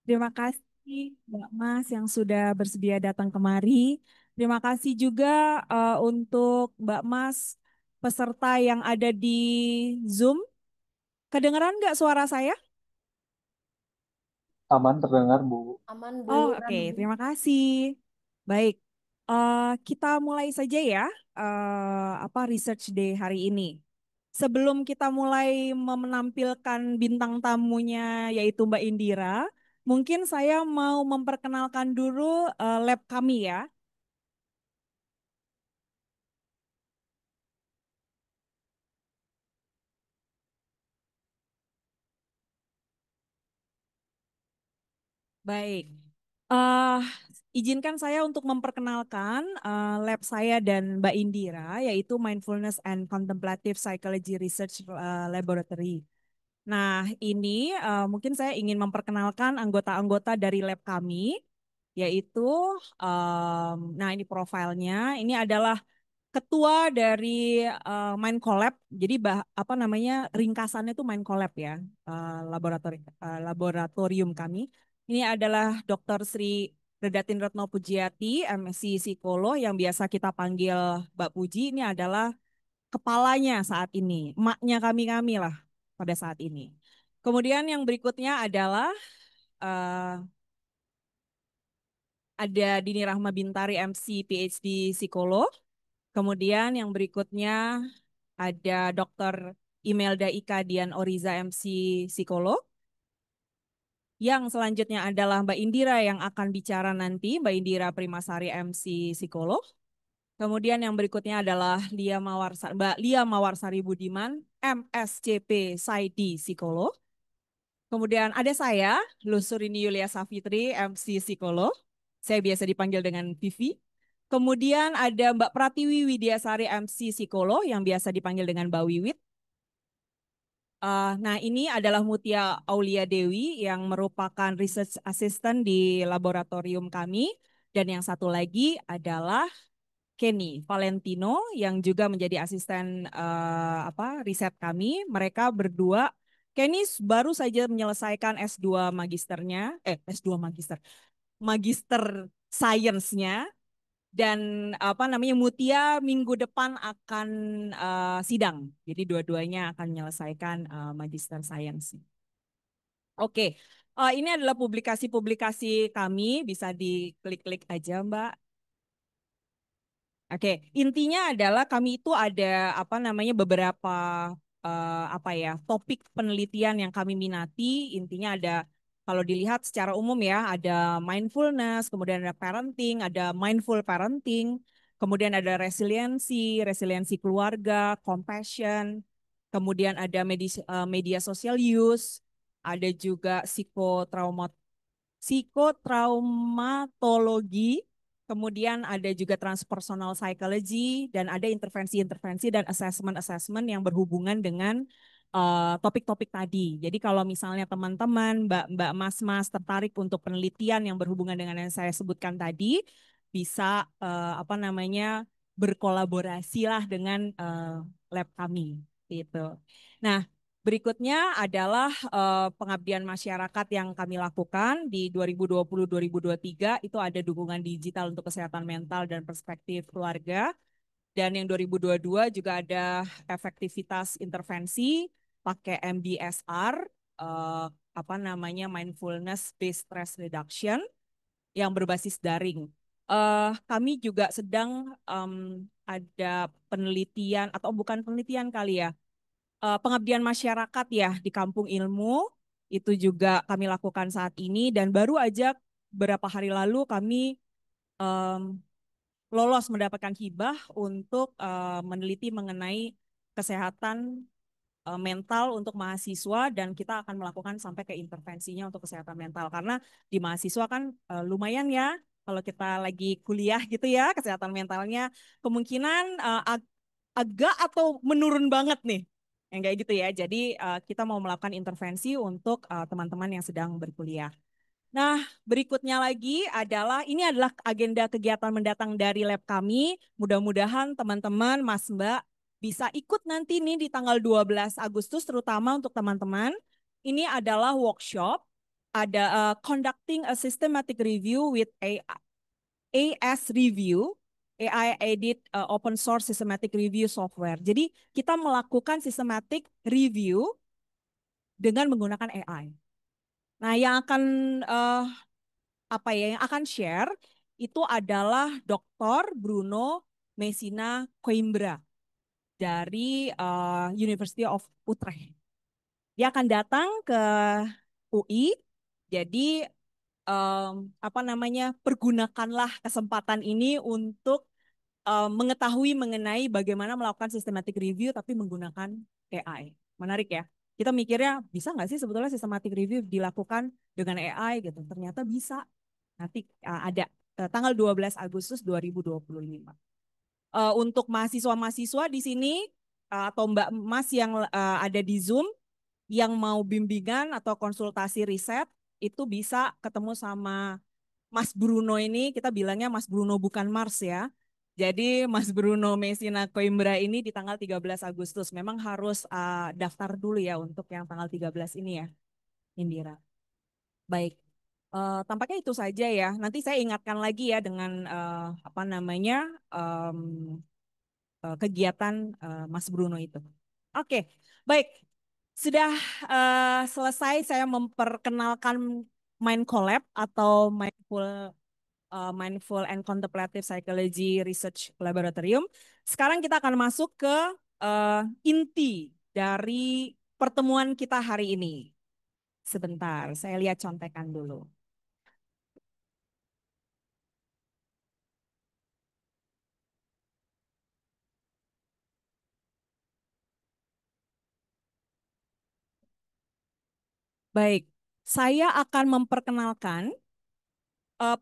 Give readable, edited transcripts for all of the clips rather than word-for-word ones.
Terima kasih Mbak Mas yang sudah bersedia datang kemari. Terima kasih juga untuk Mbak Mas peserta yang ada di Zoom. Kedengeran nggak suara saya? Aman terdengar, Bu. Aman Oh, Bu. oke. Terima kasih. Baik, kita mulai saja ya research day hari ini. Sebelum kita mulai menampilkan bintang tamunya yaitu Mbak Indira, mungkin saya mau memperkenalkan dulu lab kami ya. Baik, eh izinkan saya untuk memperkenalkan lab saya dan Mbak Indira, yaitu Mindfulness and Contemplative Psychology Research Laboratory. Nah, ini mungkin saya ingin memperkenalkan anggota-anggota dari lab kami, yaitu, nah ini profilnya, ini adalah ketua dari Mind Collab. Jadi apa namanya ringkasannya itu Mind Collab ya, laboratorium kami. Ini adalah Dr. Sri Redatin Retno Pujiati, MSc Psikolog yang biasa kita panggil Mbak Puji. Ini adalah kepalanya saat ini, emaknya kami-kami lah pada saat ini. Kemudian yang berikutnya adalah eh, ada Dini Rahma Bintari, MC, PhD Psikolog. Kemudian yang berikutnya ada Dr. Imelda Ika Dian Oriza, MC, Psikolog. Yang selanjutnya adalah Mbak Indira yang akan bicara nanti, Mbak Indira Primasari, MC, Psikolog. Kemudian yang berikutnya adalah Mbak Lia Mawarsari Budiman, MSCP, PsyD, Psikolog. Kemudian ada saya, Lusurini Yulia Safitri, MC Psikolog. Saya biasa dipanggil dengan Vivi. Kemudian ada Mbak Pratiwi Widiasari, MC Psikolog, yang biasa dipanggil dengan Mbak Wiwit. Nah, ini adalah Mutia Aulia Dewi yang merupakan research assistant di laboratorium kami. Dan yang satu lagi adalah Kenny Valentino yang juga menjadi asisten riset kami. Mereka berdua, Kenny baru saja menyelesaikan S2 magisternya, S2 magister, magister science-nya, dan apa namanya Mutia minggu depan akan sidang. Jadi dua-duanya akan menyelesaikan magister science. Oke, ini adalah publikasi-publikasi kami, bisa diklik-klik aja Mbak. Oke, intinya adalah kami itu ada apa namanya beberapa topik penelitian yang kami minati. Intinya ada kalau dilihat secara umum ya, ada mindfulness, kemudian ada parenting, ada mindful parenting, kemudian ada resiliensi, resiliensi keluarga, compassion, kemudian ada media social use, ada juga psikotraumatologi, kemudian ada juga transpersonal psychology, dan ada intervensi-intervensi dan assessment-assessment yang berhubungan dengan topik-topik tadi. Jadi kalau misalnya teman-teman, Mbak, Mas tertarik untuk penelitian yang berhubungan dengan yang saya sebutkan tadi, bisa berkolaborasi lah dengan lab kami gitu. Nah, berikutnya adalah pengabdian masyarakat yang kami lakukan di 2020-2023 itu ada dukungan digital untuk kesehatan mental dan perspektif keluarga. Dan yang 2022 juga ada efektivitas intervensi pakai MBSR, mindfulness based stress reduction yang berbasis daring. Kami juga sedang ada penelitian atau bukan penelitian kali ya, pengabdian masyarakat ya di Kampung Ilmu itu juga kami lakukan saat ini dan baru aja beberapa hari lalu kami em, lolos mendapatkan hibah untuk meneliti mengenai kesehatan mental untuk mahasiswa dan kita akan melakukan sampai ke intervensinya untuk kesehatan mental karena di mahasiswa kan lumayan ya kalau kita lagi kuliah gitu ya kesehatan mentalnya kemungkinan agak atau menurun banget nih yang kayak gitu ya. Jadi kita mau melakukan intervensi untuk teman-teman yang sedang berkuliah. Nah, berikutnya lagi adalah ini adalah agenda kegiatan mendatang dari lab kami. Mudah-mudahan teman-teman, Mas Mbak bisa ikut nanti nih di tanggal 12 Agustus terutama untuk teman-teman. Ini adalah workshop ada conducting a systematic review with AS Review, AI Edit Open Source Systematic Review Software. Jadi kita melakukan systematic review dengan menggunakan AI. Nah, yang akan uh, yang akan share itu adalah Dr. Bruno Messina Coimbra dari University of Utrecht. Dia akan datang ke UI. Jadi pergunakanlah kesempatan ini untuk mengetahui mengenai bagaimana melakukan systematic review tapi menggunakan AI. Menarik ya. Kita mikirnya bisa nggak sih sebetulnya systematic review dilakukan dengan AI gitu. Ternyata bisa. Nanti ada tanggal 12 Agustus 2025. Untuk mahasiswa-mahasiswa di sini atau Mbak Mas yang ada di Zoom yang mau bimbingan atau konsultasi riset itu bisa ketemu sama Mas Bruno ini, kita bilangnya Mas Bruno bukan Mars ya. Jadi Mas Bruno Messina Coimbra ini di tanggal 13 Agustus. Memang harus daftar dulu ya untuk yang tanggal 13 ini ya, Indira. Baik, tampaknya itu saja ya. Nanti saya ingatkan lagi ya dengan em, kegiatan Mas Bruno itu. Oke, baik. Sudah selesai saya memperkenalkan Mind Collab atau Mindful and Contemplative Psychology Research Laboratorium. Sekarang kita akan masuk ke inti dari pertemuan kita hari ini. Sebentar, saya lihat contekan dulu. Baik, saya akan memperkenalkan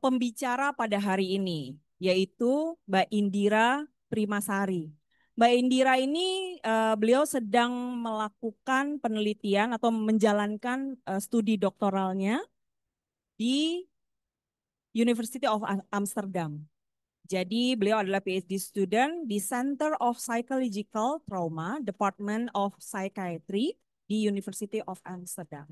pembicara pada hari ini, yaitu Mbak Indira Primasari. Mbak Indira ini beliau sedang melakukan penelitian atau menjalankan studi doktoralnya di University of Amsterdam. Jadi beliau adalah PhD student di Center of Psychological Trauma, Department of Psychiatry di University of Amsterdam.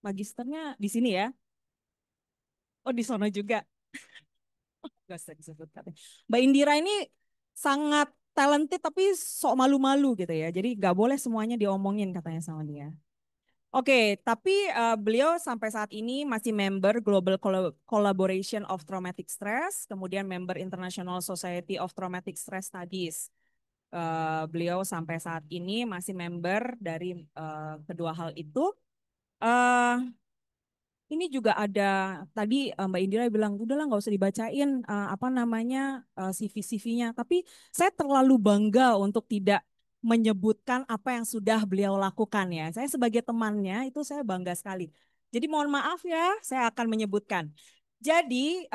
Magisternya di sini ya. Oh, di sana juga. Gak usah disebutkan. Mbak Indira ini sangat talented tapi sok malu-malu gitu ya. Jadi nggak boleh semuanya diomongin katanya sama dia. Oke, tapi beliau sampai saat ini masih member Global Collaboration of Traumatic Stress, kemudian member International Society of Traumatic Stress Studies. Beliau sampai saat ini masih member dari kedua hal itu. Eh, ini juga ada tadi Mbak Indira bilang udahlah nggak usah dibacain CV-CV-nya. Tapi saya terlalu bangga untuk tidak menyebutkan apa yang sudah beliau lakukan ya. Saya sebagai temannya itu saya bangga sekali. Jadi mohon maaf ya, saya akan menyebutkan. Jadi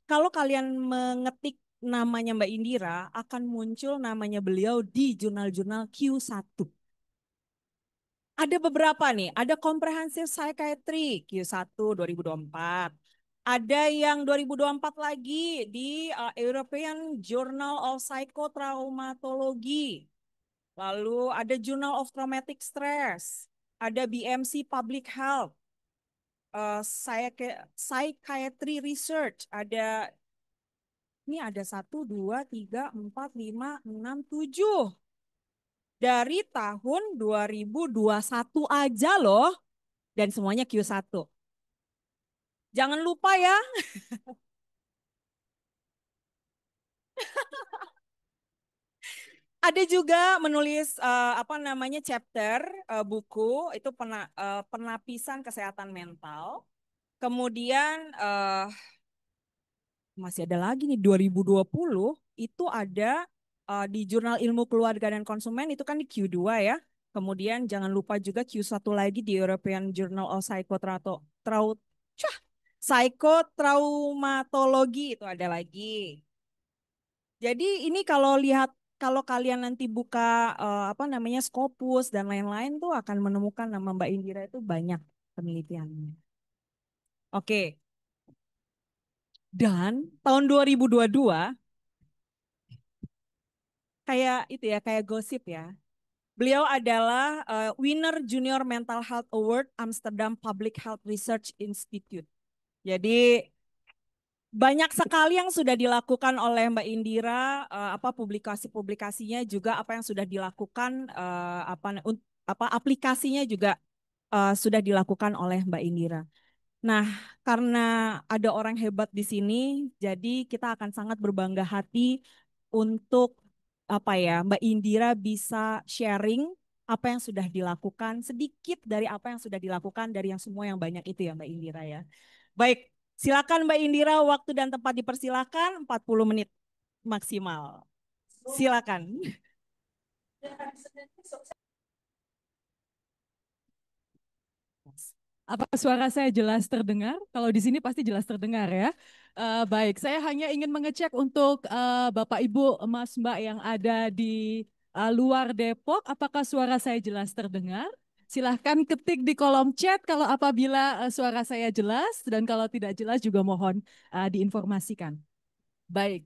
kalau kalian mengetik namanya Mbak Indira akan muncul namanya beliau di jurnal-jurnal Q1. Ada beberapa nih, ada Comprehensive Psychiatry Q1 2024. Ada yang 2024 lagi di European Journal of Psychotraumatology. Lalu ada Journal of Traumatic Stress. Ada BMC Public Health. Psychiatry Research. Ini ada 1, 2, 3, 4, 5, 6, 7 dari tahun 2021 aja loh. Dan semuanya Q1. Jangan lupa ya, ada juga menulis chapter buku itu penapisan kesehatan mental. Kemudian masih ada lagi nih 2020 itu ada di Jurnal Ilmu Keluarga dan Konsumen itu kan di Q2 ya. Kemudian jangan lupa juga Q1 lagi di European Journal of Psychotraumatology itu ada lagi. Jadi ini kalau kalian nanti buka Scopus dan lain-lain tuh akan menemukan nama Mbak Indira itu banyak penelitiannya. Oke. Dan tahun 2022 kayak itu ya, kayak gosip ya. Beliau adalah winner Junior Mental Health Award Amsterdam Public Health Research Institute. Jadi banyak sekali yang sudah dilakukan oleh Mbak Indira, apa publikasi-publikasinya juga apa yang sudah dilakukan, apa aplikasinya juga sudah dilakukan oleh Mbak Indira. Nah, karena ada orang hebat di sini, jadi kita akan sangat berbangga hati untuk apa ya, Mbak Indira bisa sharing apa yang sudah dilakukan, sedikit dari apa yang sudah dilakukan dari yang semua yang banyak itu ya Mbak Indira ya. Baik, silakan Mbak Indira, waktu dan tempat dipersilakan 40 menit maksimal. Silakan. Apa suara saya jelas terdengar? Kalau di sini pasti jelas terdengar ya. Baik, saya hanya ingin mengecek untuk Bapak Ibu, Mas Mbak yang ada di luar Depok, apakah suara saya jelas terdengar? Silahkan ketik di kolom chat kalau apabila suara saya jelas dan kalau tidak jelas juga mohon diinformasikan. Baik,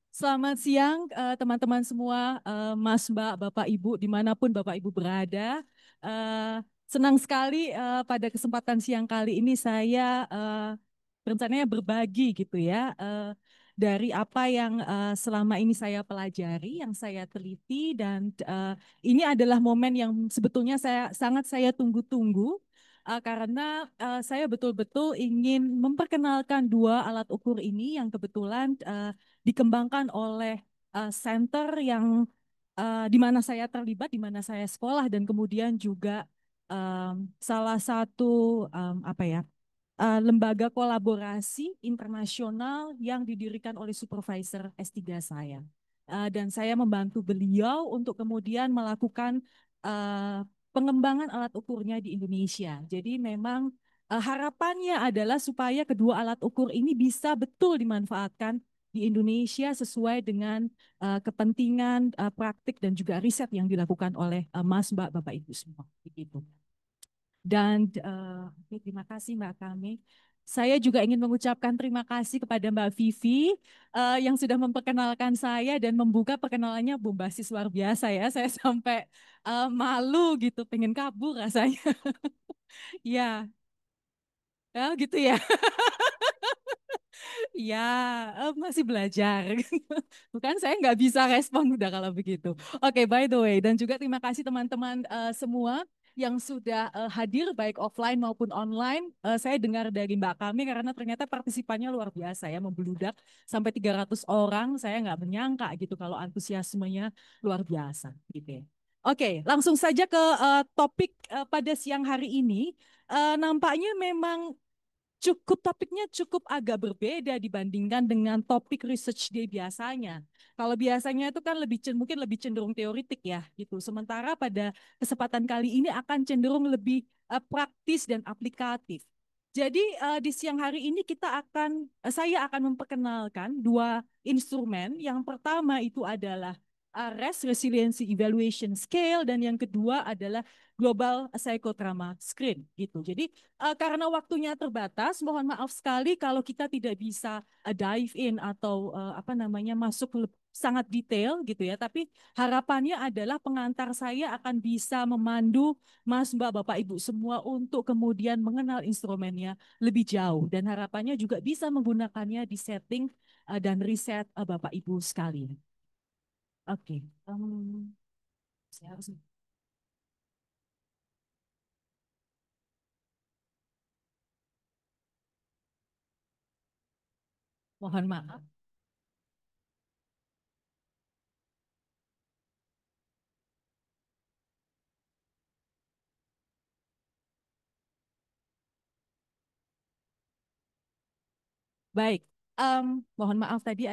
selamat siang teman-teman semua, Mas, Mbak, Bapak, Ibu, dimanapun Bapak Ibu berada. Eh, Senang sekali pada kesempatan siang kali ini saya rencananya berbagi gitu ya dari apa yang selama ini saya pelajari, yang saya teliti dan ini adalah momen yang sebetulnya sangat saya tunggu-tunggu karena saya betul-betul ingin memperkenalkan dua alat ukur ini yang kebetulan dikembangkan oleh center yang di mana saya terlibat, di mana saya sekolah dan kemudian juga salah satu apa ya lembaga kolaborasi internasional yang didirikan oleh supervisor S3 saya. Dan saya membantu beliau untuk kemudian melakukan uh, pengembangan alat ukurnya di Indonesia. Jadi memang harapannya adalah supaya kedua alat ukur ini bisa betul dimanfaatkan di Indonesia sesuai dengan kepentingan praktik dan juga riset yang dilakukan oleh Mas, Mbak, Bapak, Ibu semua. Begitu. Dan terima kasih Mbak Kami. Saya juga ingin mengucapkan terima kasih kepada Mbak Vivi yang sudah memperkenalkan saya dan membuka perkenalannya bombastis luar biasa ya. Saya sampai malu gitu, pengen kabur rasanya. Ya, ya gitu ya. Ya, masih belajar. Bukan saya nggak bisa respon udah kalau begitu. Oke, by the way, dan juga terima kasih teman-teman semua yang sudah hadir baik offline maupun online. Saya dengar dari Mbak Kami karena ternyata partisipannya luar biasa ya, membludak sampai 300 orang. Saya nggak menyangka gitu kalau antusiasmenya luar biasa gitu ya. Oke, langsung saja ke topik pada siang hari ini. Nampaknya memang topiknya cukup agak berbeda dibandingkan dengan topik research day biasanya. Kalau biasanya itu kan mungkin lebih cenderung teoritik ya gitu. Sementara pada kesempatan kali ini akan cenderung lebih praktis dan aplikatif. Jadi di siang hari ini saya akan memperkenalkan dua instrumen. Yang pertama itu adalah RES Resiliency Evaluation Scale dan yang kedua adalah Global Psychotrauma Screen gitu. Jadi karena waktunya terbatas, mohon maaf sekali kalau kita tidak bisa dive in atau apa namanya sangat detail gitu ya. Tapi harapannya adalah pengantar saya akan bisa memandu Mas, Mbak, Bapak, Ibu semua untuk kemudian mengenal instrumennya lebih jauh dan harapannya juga bisa menggunakannya di setting dan riset Bapak Ibu sekalian. Oke, saya harus mohon maaf. Baik, mohon maaf tadi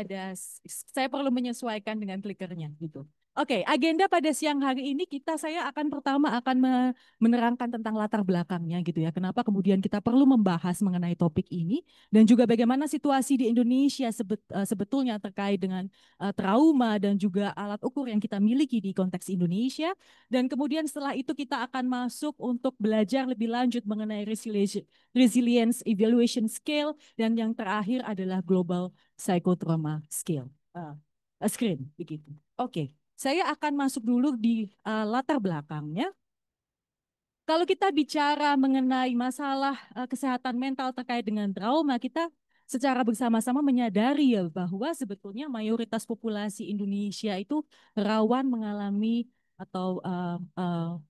saya perlu menyesuaikan dengan klikernya gitu. Oke, agenda pada siang hari ini saya akan pertama akan menerangkan tentang latar belakangnya gitu ya. Kenapa kemudian kita perlu membahas mengenai topik ini dan juga bagaimana situasi di Indonesia sebetulnya terkait dengan trauma dan juga alat ukur yang kita miliki di konteks Indonesia. Dan kemudian setelah itu kita akan masuk untuk belajar lebih lanjut mengenai resilience evaluation scale dan yang terakhir adalah global psychotrauma scale. Screen begitu. Oke. Saya akan masuk dulu di latar belakangnya. Kalau kita bicara mengenai masalah kesehatan mental terkait dengan trauma, kita secara bersama-sama menyadari ya bahwa sebetulnya mayoritas populasi Indonesia itu rawan mengalami atau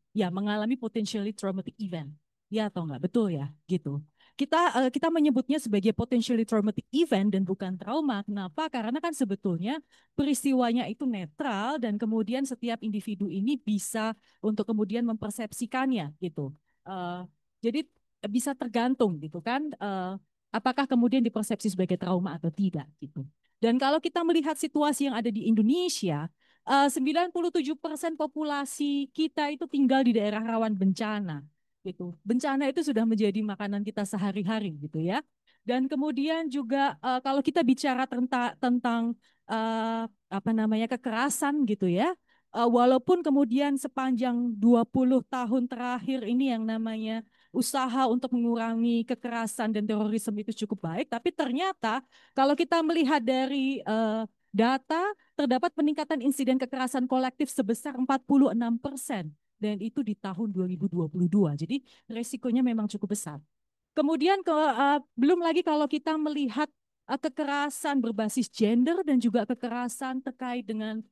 ya mengalami potentially traumatic event. Ya atau enggak? Betul ya, gitu. Kita menyebutnya sebagai potentially traumatic event dan bukan trauma. Kenapa? Karena kan sebetulnya peristiwanya itu netral dan kemudian setiap individu ini bisa untuk kemudian mempersepsikannya gitu. Uh, jadi bisa tergantung gitu kan, apakah kemudian dipersepsi sebagai trauma atau tidak gitu. Dan kalau kita melihat situasi yang ada di Indonesia, 97% populasi kita itu tinggal di daerah rawan bencana gitu. Bencana itu sudah menjadi makanan kita sehari-hari gitu ya. Dan kemudian juga kalau kita bicara tentang apa namanya kekerasan gitu ya, walaupun kemudian sepanjang 20 tahun terakhir ini yang namanya usaha untuk mengurangi kekerasan dan terorisme itu cukup baik, tapi ternyata kalau kita melihat dari data, terdapat peningkatan insiden kekerasan kolektif sebesar 46% dan itu di tahun 2022. Jadi resikonya memang cukup besar. Kemudian belum lagi kalau kita melihat kekerasan berbasis gender dan juga kekerasan terkait dengan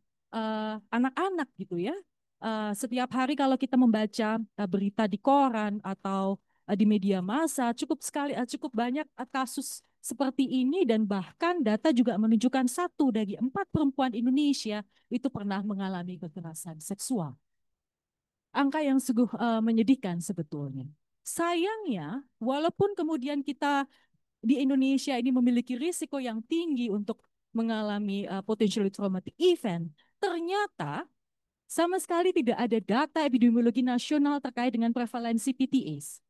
anak-anak gitu ya. Setiap hari kalau kita membaca berita di koran atau di media massa cukup banyak kasus seperti ini dan bahkan data juga menunjukkan 1 dari 4 perempuan Indonesia itu pernah mengalami kekerasan seksual. Angka yang sungguh menyedihkan sebetulnya. Sayangnya, walaupun kemudian kita di Indonesia ini memiliki risiko yang tinggi untuk mengalami potentially traumatic event, ternyata sama sekali tidak ada data epidemiologi nasional terkait dengan prevalensi PTS.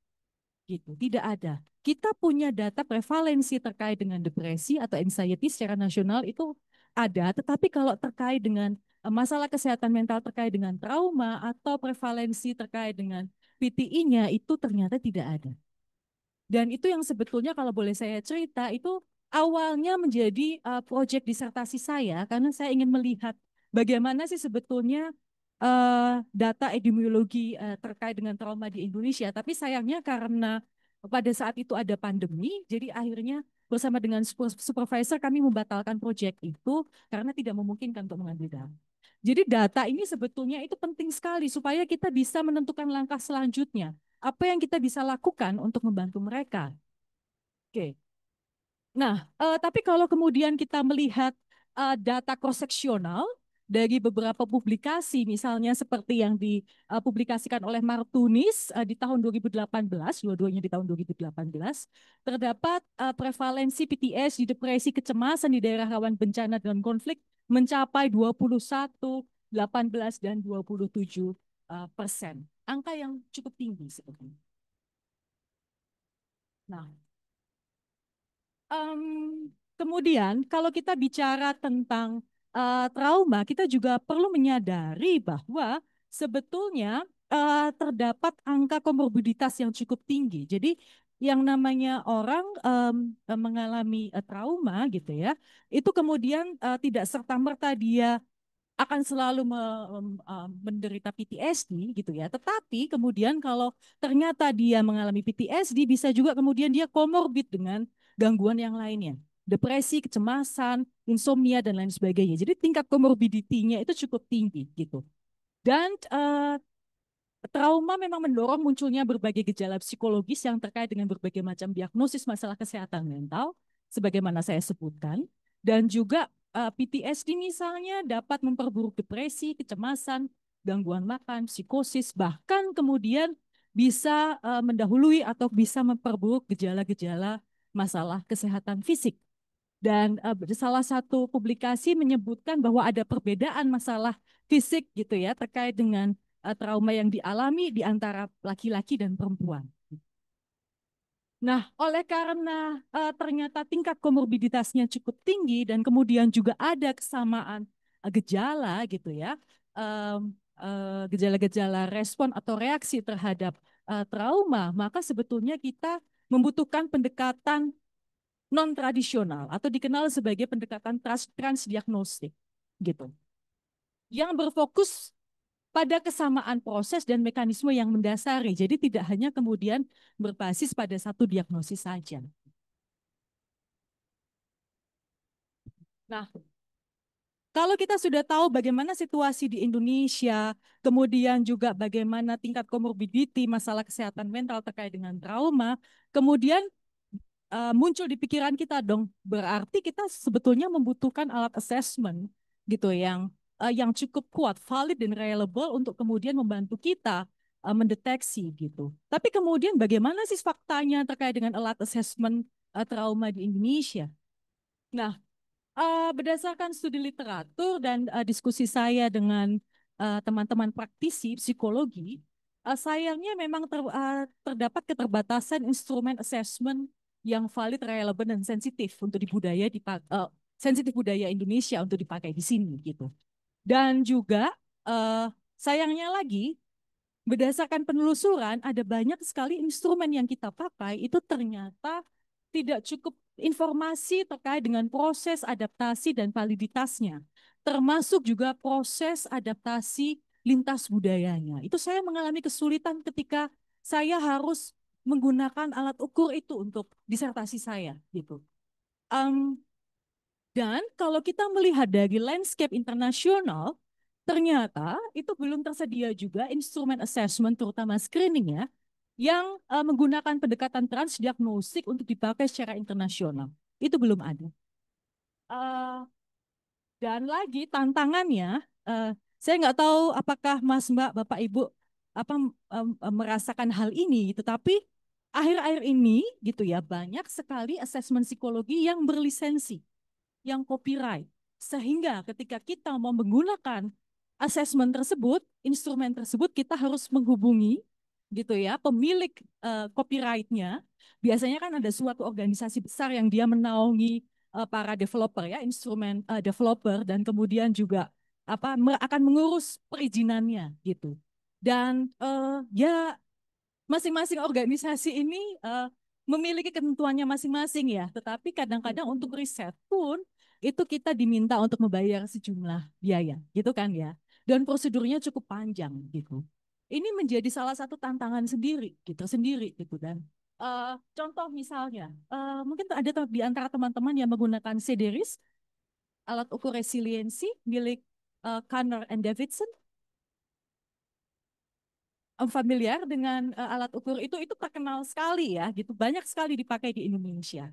Gitu, tidak ada. Kita punya data prevalensi terkait dengan depresi atau anxiety secara nasional itu ada, tetapi kalau terkait dengan masalah kesehatan mental terkait dengan trauma atau prevalensi terkait dengan PTI-nya itu ternyata tidak ada. Dan itu yang sebetulnya kalau boleh saya cerita itu awalnya menjadi proyek disertasi saya karena saya ingin melihat bagaimana sih sebetulnya data epidemiologi terkait dengan trauma di Indonesia. Tapi sayangnya karena pada saat itu ada pandemi, jadi akhirnya bersama dengan supervisor kami membatalkan proyek itu karena tidak memungkinkan untuk mengambil data. Jadi data ini sebetulnya itu penting sekali supaya kita bisa menentukan langkah selanjutnya. Apa yang kita bisa lakukan untuk membantu mereka? Oke. Nah, tapi kalau kemudian kita melihat data cross-seksional dari beberapa publikasi, misalnya seperti yang dipublikasikan oleh Martunis di tahun 2018, dua-duanya di tahun 2018, terdapat prevalensi PTS di depresi kecemasan di daerah rawan bencana dan konflik mencapai 21, 18, dan 27%. Angka yang cukup tinggi sebetulnya. Nah, kemudian kalau kita bicara tentang trauma, kita juga perlu menyadari bahwa sebetulnya terdapat angka komorbiditas yang cukup tinggi. Jadi yang namanya orang mengalami trauma gitu ya, itu kemudian tidak serta-merta dia akan selalu menderita PTSD gitu ya. Tetapi kemudian kalau ternyata dia mengalami PTSD bisa juga kemudian dia komorbid dengan gangguan yang lainnya. Depresi, kecemasan, insomnia dan lain sebagainya. Jadi tingkat komorbiditinya itu cukup tinggi gitu. Dan trauma memang mendorong munculnya berbagai gejala psikologis yang terkait dengan berbagai macam diagnosis masalah kesehatan mental, sebagaimana saya sebutkan, dan juga PTSD misalnya dapat memperburuk depresi, kecemasan, gangguan makan, psikosis, bahkan kemudian bisa mendahului atau bisa memperburuk gejala-gejala masalah kesehatan fisik. Dan salah satu publikasi menyebutkan bahwa ada perbedaan masalah fisik gitu ya terkait dengan trauma yang dialami di antara laki-laki dan perempuan. Nah, oleh karena ternyata tingkat komorbiditasnya cukup tinggi dan kemudian juga ada kesamaan gejala gitu ya, gejala-gejala respon atau reaksi terhadap trauma, maka sebetulnya kita membutuhkan pendekatan non-tradisional atau dikenal sebagai pendekatan transdiagnostik gitu. yang berfokus pada kesamaan proses dan mekanisme yang mendasari. Jadi tidak hanya kemudian berbasis pada satu diagnosis saja. Nah, kalau kita sudah tahu bagaimana situasi di Indonesia, kemudian juga bagaimana tingkat komorbiditi, masalah kesehatan mental terkait dengan trauma, kemudian muncul di pikiran kita dong, berarti kita sebetulnya membutuhkan alat assessment gitu yang cukup kuat, valid dan reliable untuk kemudian membantu kita mendeteksi gitu. Tapi kemudian bagaimana sih faktanya terkait dengan alat assessment trauma di Indonesia? Nah, berdasarkan studi literatur dan diskusi saya dengan teman-teman praktisi psikologi, sayangnya memang terdapat keterbatasan instrumen assessment yang valid, relevan, dan sensitif untuk di budaya sensitif budaya Indonesia untuk dipakai di sini gitu. Dan juga sayangnya lagi berdasarkan penelusuran, ada banyak sekali instrumen yang kita pakai itu ternyata tidak cukup informasi terkait dengan proses adaptasi dan validitasnya, termasuk juga proses adaptasi lintas budayanya. Itu saya mengalami kesulitan ketika saya harus menggunakan alat ukur itu untuk disertasi saya, gitu. Um, dan kalau kita melihat dari landscape internasional, ternyata itu belum tersedia juga instrumen assessment, terutama screening ya, yang menggunakan pendekatan transdiagnostik untuk dipakai secara internasional. Itu belum ada. Uh, dan lagi tantangannya, saya nggak tahu apakah Mas, Mbak, Bapak, Ibu apa merasakan hal ini, tetapi akhir-akhir ini gitu ya banyak sekali asesmen psikologi yang berlisensi yang copyright. Sehingga ketika kita mau menggunakan asesmen tersebut, instrumen tersebut kita harus menghubungi gitu ya pemilik copyrightnya. Biasanya kan ada suatu organisasi besar yang dia menaungi para developer ya, instrumen developer dan kemudian juga akan mengurus perizinannya gitu. Dan ya masing-masing organisasi ini memiliki ketentuannya masing-masing ya, tetapi kadang-kadang untuk riset pun itu kita diminta untuk membayar sejumlah biaya, gitu kan ya. Dan prosedurnya cukup panjang gitu. Ini menjadi salah satu tantangan sendiri gitu dan contoh misalnya, mungkin ada di antara teman-teman yang menggunakan CDRIS, alat ukur resiliensi milik Kanner and Davidson. Familiar dengan alat ukur itu terkenal sekali ya gitu, banyak sekali dipakai di Indonesia.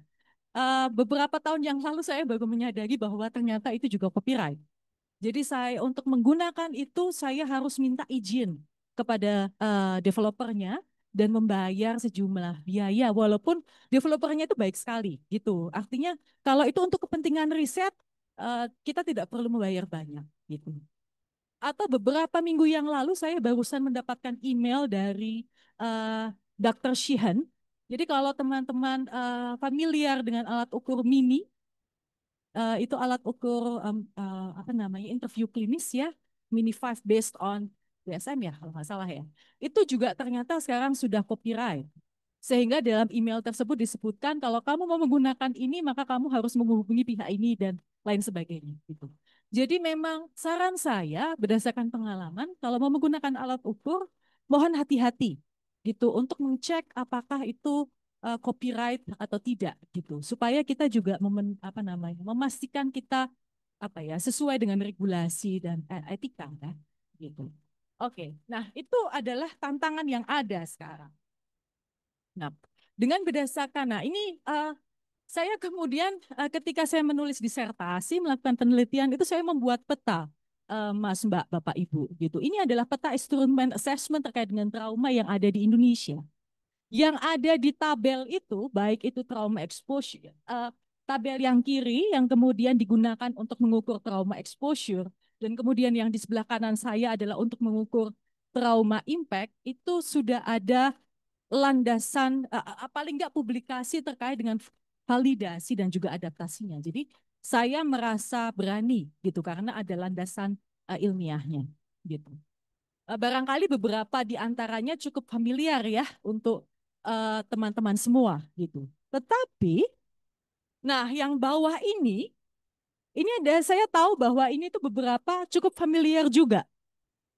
Beberapa tahun yang lalu saya baru menyadari bahwa ternyata itu juga copyright. Jadi saya untuk menggunakan itu saya harus minta izin kepada developernya dan membayar sejumlah biaya walaupun developernya itu baik sekali gitu. Artinya kalau itu untuk kepentingan riset kita tidak perlu membayar banyak gitu. Atau beberapa minggu yang lalu saya barusan mendapatkan email dari Dr. Sheehan. Jadi kalau teman-teman familiar dengan alat ukur MINI, itu alat ukur apa namanya interview klinis ya, MINI 5 based on DSM ya kalau nggak salah ya. Itu juga ternyata sekarang sudah copyright. Sehingga dalam email tersebut disebutkan kalau kamu mau menggunakan ini maka kamu harus menghubungi pihak ini dan lain sebagainya gitu. Jadi memang saran saya berdasarkan pengalaman kalau mau menggunakan alat ukur mohon hati-hati gitu untuk mengecek apakah itu copyright atau tidak gitu supaya kita juga memastikan kita sesuai dengan regulasi dan etika kan gitu. Oke, nah itu adalah tantangan yang ada sekarang. Nah, dengan berdasarkan, nah ini saya kemudian ketika saya menulis disertasi, melakukan penelitian itu saya membuat peta, Mas, Mbak, Bapak, Ibu, gitu. Ini adalah peta instrumen assessment terkait dengan trauma yang ada di Indonesia. Yang ada di tabel itu, baik itu trauma exposure, tabel yang kiri yang kemudian digunakan untuk mengukur trauma exposure, dan kemudian yang di sebelah kanan saya adalah untuk mengukur trauma impact, itu sudah ada landasan paling nggak publikasi terkait dengan validasi dan juga adaptasinya. Jadi saya merasa berani gitu karena ada landasan ilmiahnya gitu. Barangkali beberapa di antaranya cukup familiar ya untuk teman-teman semua gitu. Tetapi, nah yang bawah ini ini ada, saya tahu bahwa ini tuh beberapa cukup familiar juga.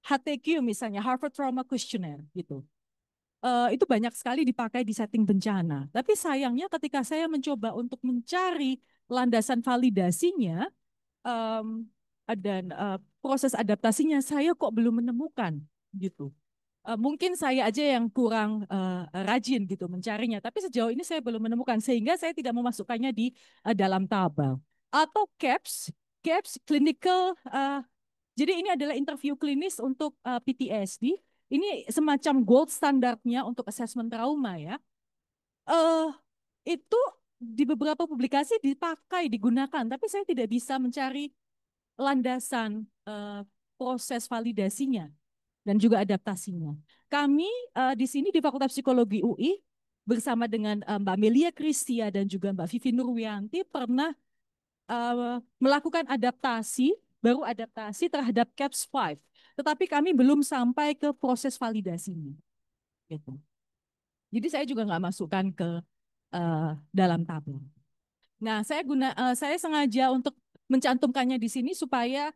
HTQ misalnya, Harvard Trauma Questionnaire gitu. Itu banyak sekali dipakai di setting bencana. Tapi sayangnya ketika saya mencoba untuk mencari landasan validasinya dan proses adaptasinya, saya kok belum menemukan gitu. Mungkin saya aja yang kurang rajin gitu mencarinya, tapi sejauh ini saya belum menemukan sehingga saya tidak memasukkannya di dalam tabel. Atau CAPS, CAPS clinical jadi ini adalah interview klinis untuk PTSD. Ini semacam gold standarnya untuk assessment trauma ya. Eh itu di beberapa publikasi dipakai, digunakan, tapi saya tidak bisa mencari landasan proses validasinya dan juga adaptasinya. Kami di sini di Fakultas Psikologi UI bersama dengan Mbak Melia Kristia dan juga Mbak Vivi Nurwianti pernah melakukan adaptasi, baru adaptasi terhadap CAPS 5. Tetapi kami belum sampai ke proses validasinya. Gitu. Jadi saya juga nggak masukkan ke dalam tabel. Nah, saya sengaja untuk mencantumkannya di sini supaya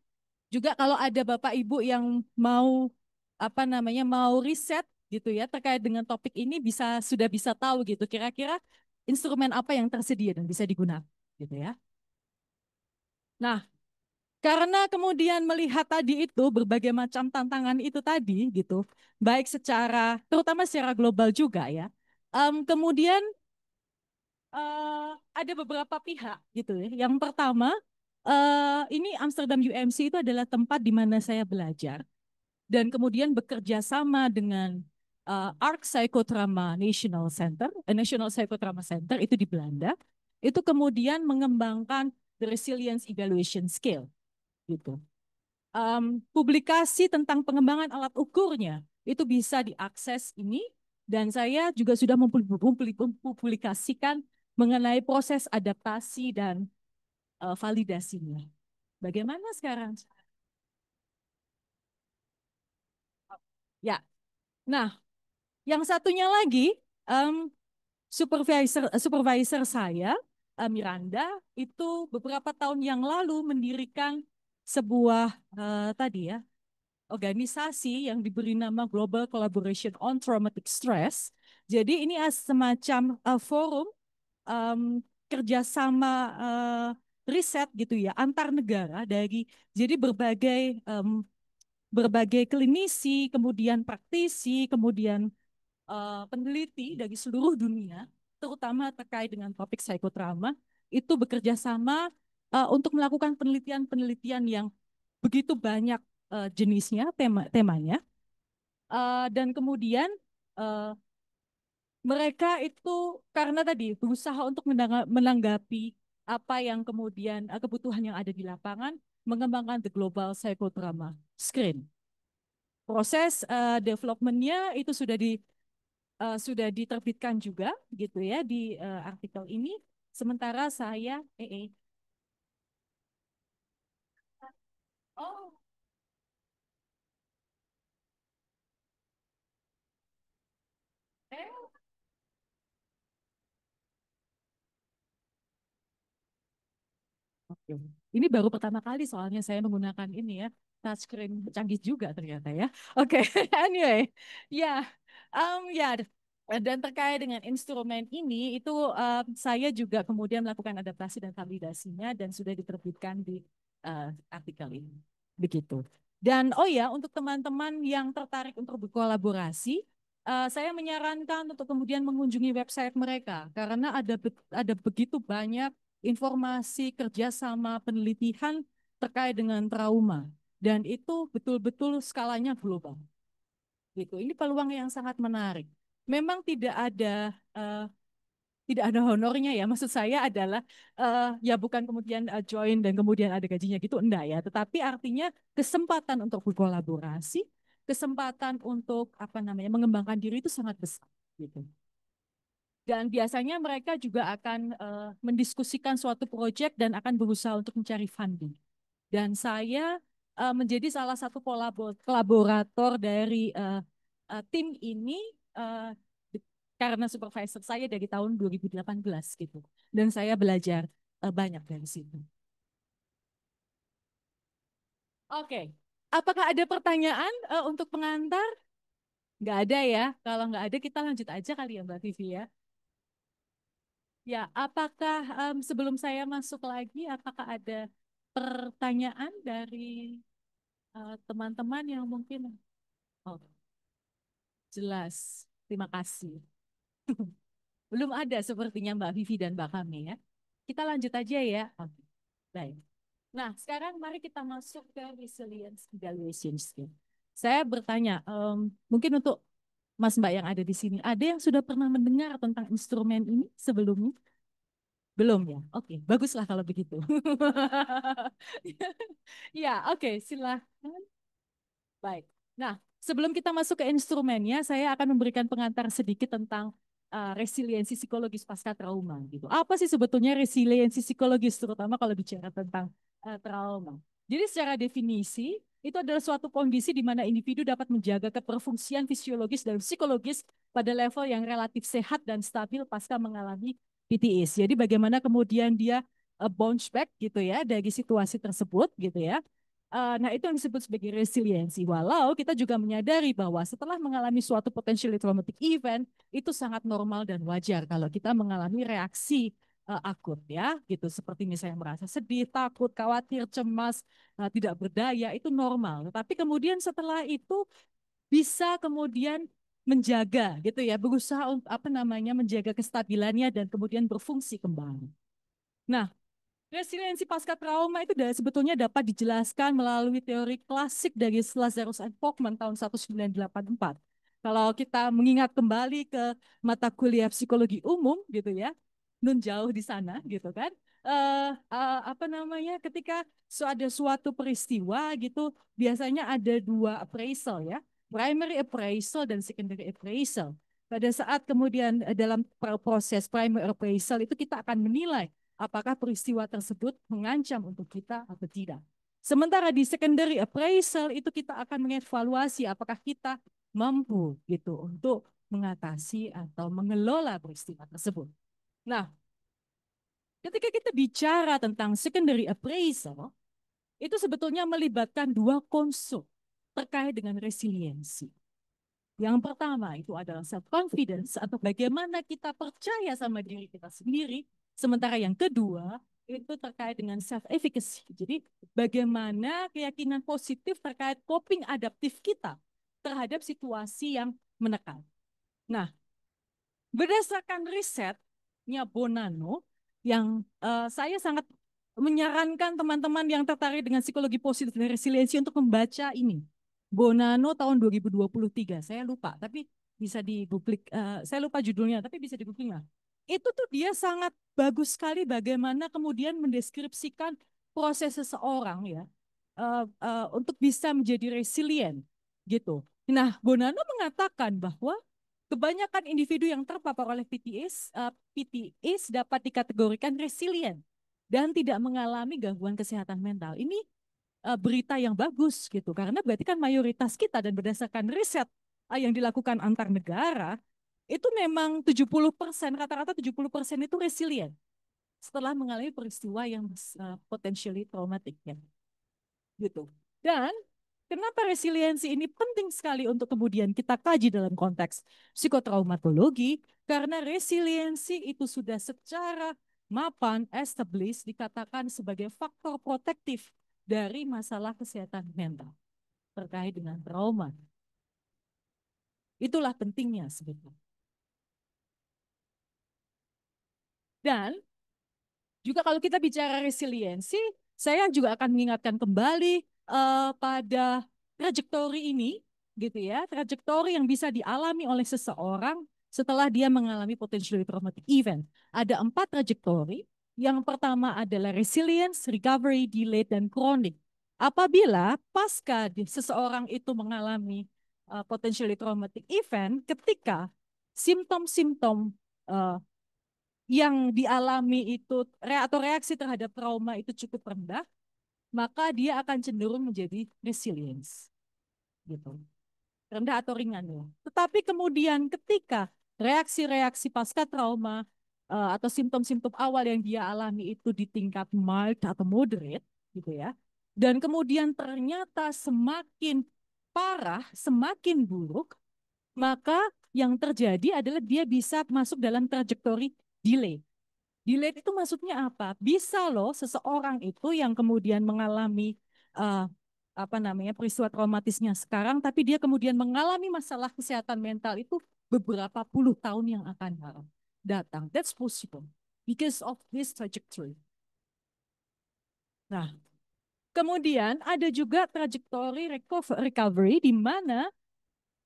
juga kalau ada Bapak Ibu yang mau apa namanya mau riset gitu ya terkait dengan topik ini sudah bisa tahu gitu kira-kira instrumen apa yang tersedia dan bisa digunakan gitu ya. Nah, karena kemudian melihat tadi itu berbagai macam tantangan itu tadi gitu, baik terutama secara global juga ya. Kemudian ada beberapa pihak gitu ya. Yang pertama, ini Amsterdam UMC itu adalah tempat di mana saya belajar dan kemudian bekerja sama dengan ARC Psychotrauma National Psychotrauma Center itu di Belanda. Itu kemudian mengembangkan the resilience evaluation scale gitu. Publikasi tentang pengembangan alat ukurnya itu bisa diakses ini dan saya juga sudah mempublikasikan mengenai proses adaptasi dan validasinya. Bagaimana sekarang? Ya, nah yang satunya lagi supervisor saya Miranda itu beberapa tahun yang lalu mendirikan sebuah tadi ya organisasi yang diberi nama Global Collaboration on Traumatic Stress. Jadi ini semacam forum kerjasama riset gitu ya antar negara jadi berbagai klinisi, kemudian praktisi, kemudian peneliti dari seluruh dunia, terutama terkait dengan topik psikotrauma, itu bekerja sama untuk melakukan penelitian-penelitian yang begitu banyak jenisnya, temanya, dan kemudian uh, mereka itu karena tadi berusaha untuk menanggapi apa yang kemudian kebutuhan yang ada di lapangan, mengembangkan the global psychotrauma screen. Proses developmentnya itu sudah diterbitkan juga gitu ya di artikel ini. Sementara saya oh eh Oke. Ini baru pertama kali soalnya saya menggunakan ini ya, touchscreen canggih juga ternyata ya. Oke, anyway, ya, ya, dan terkait dengan instrumen ini itu saya juga kemudian melakukan adaptasi dan validasinya dan sudah diterbitkan di artikel ini. Begitu. Dan oh ya, untuk teman-teman yang tertarik untuk berkolaborasi, saya menyarankan untuk kemudian mengunjungi website mereka karena ada begitu banyak informasi kerjasama penelitian terkait dengan trauma dan itu betul-betul skalanya global. Gitu. Ini peluang yang sangat menarik. Memang tidak ada honornya ya. Maksud saya adalah ya bukan kemudian join dan kemudian ada gajinya gitu enggak ya. Tetapi artinya kesempatan untuk berkolaborasi, kesempatan untuk apa namanya mengembangkan diri itu sangat besar gitu. Dan biasanya mereka juga akan mendiskusikan suatu proyek dan akan berusaha untuk mencari funding. Dan saya menjadi salah satu kolaborator dari tim ini uh, karena supervisor saya dari tahun 2018 gitu. Dan saya belajar banyak dari situ. Oke. Apakah ada pertanyaan untuk pengantar? Nggak ada ya. Kalau nggak ada kita lanjut aja kali ya Mbak Vivi ya. Ya, apakah sebelum saya masuk lagi, apakah ada pertanyaan dari teman-teman yang mungkin? Oh, jelas. Terima kasih. Belum ada sepertinya Mbak Vivi dan Mbak Kami ya. Kita lanjut aja ya. Oke, baik. Nah, sekarang mari kita masuk ke resilience evaluation skill. Saya bertanya, mungkin untuk Mas Mbak yang ada di sini, ada yang sudah pernah mendengar tentang instrumen ini sebelumnya? Belum ya? Oke, baguslah kalau begitu. Ya, oke, silahkan. Baik. Nah, sebelum kita masuk ke instrumennya, saya akan memberikan pengantar sedikit tentang resiliensi psikologis pasca trauma. Gitu. Apa sih sebetulnya resiliensi psikologis, terutama kalau bicara tentang trauma? Jadi secara definisi, itu adalah suatu kondisi di mana individu dapat menjaga keberfungsian fisiologis dan psikologis pada level yang relatif sehat dan stabil pasca mengalami PTS. Jadi bagaimana kemudian dia bounce back gitu ya dari situasi tersebut gitu ya. Nah, itu yang disebut sebagai resiliensi. Walau kita juga menyadari bahwa setelah mengalami suatu potentially traumatic event, itu sangat normal dan wajar kalau kita mengalami reaksi akut ya, gitu. Seperti misalnya merasa sedih, takut, khawatir, cemas, tidak berdaya, itu normal. Tetapi kemudian setelah itu bisa kemudian menjaga gitu ya, berusaha untuk apa namanya menjaga kestabilannya dan kemudian berfungsi kembali. Nah, resiliensi pasca trauma itu sebetulnya dapat dijelaskan melalui teori klasik dari Lazarus and Folkman tahun 1984. Kalau kita mengingat kembali ke mata kuliah psikologi umum gitu ya, nun jauh di sana gitu kan, apa namanya ketika ada suatu peristiwa gitu, biasanya ada dua appraisal ya, primary appraisal dan secondary appraisal. Pada saat kemudian dalam proses primary appraisal itu kita akan menilai apakah peristiwa tersebut mengancam untuk kita atau tidak. Sementara di secondary appraisal itu kita akan mengevaluasi apakah kita mampu gitu untuk mengatasi atau mengelola peristiwa tersebut. Nah, ketika kita bicara tentang secondary appraisal, itu sebetulnya melibatkan dua konsep terkait dengan resiliensi. Yang pertama itu adalah self-confidence atau bagaimana kita percaya sama diri kita sendiri. Sementara yang kedua itu terkait dengan self-efficacy. Jadi bagaimana keyakinan positif terkait coping adaptif kita terhadap situasi yang menekan. Nah, berdasarkan risetnya Bonanno, yang saya sangat menyarankan teman-teman yang tertarik dengan psikologi positif dan resiliensi untuk membaca ini. Bonanno tahun 2023, saya lupa, tapi bisa di Google, saya lupa judulnya, tapi bisa di Google lah. Itu tuh dia sangat bagus sekali bagaimana kemudian mendeskripsikan proses seseorang ya untuk bisa menjadi resilient gitu. Nah, Bonanno mengatakan bahwa kebanyakan individu yang terpapar oleh PTS dapat dikategorikan resilient dan tidak mengalami gangguan kesehatan mental. Ini berita yang bagus gitu, karena berarti kan mayoritas kita dan berdasarkan riset yang dilakukan antar negara, itu memang 70%, rata-rata 70% itu resilient setelah mengalami peristiwa yang potentially traumatic ya. Gitu. Dan kenapa resiliensi ini penting sekali untuk kemudian kita kaji dalam konteks psikotraumatologi? Karena resiliensi itu sudah secara mapan, established, dikatakan sebagai faktor protektif dari masalah kesehatan mental terkait dengan trauma. Itulah pentingnya sebetulnya. Dan juga kalau kita bicara resiliensi, saya juga akan mengingatkan kembali pada trajektori ini, gitu ya, trajektori yang bisa dialami oleh seseorang setelah dia mengalami potentially traumatic event. Ada 4 trajektori. Yang pertama adalah resilience, recovery, delayed, dan chronic. Apabila pasca seseorang itu mengalami potentially traumatic event, ketika simptom-simptom uh, yang dialami itu atau reaksi terhadap trauma itu cukup rendah, maka dia akan cenderung menjadi resilience gitu. Rendah atau ringan ya. Tetapi kemudian ketika reaksi-reaksi pasca trauma atau simptom-simptom awal yang dia alami itu di tingkat mild atau moderate gitu ya. dan kemudian ternyata semakin parah, semakin buruk, maka yang terjadi adalah dia bisa masuk dalam trajektori delay. Delay itu maksudnya apa? Bisa loh seseorang itu yang kemudian mengalami uh, peristiwa traumatisnya sekarang, tapi dia kemudian mengalami masalah kesehatan mental itu beberapa puluh tahun yang akan datang. That's possible because of this trajectory. Nah, kemudian ada juga trajektori recovery di mana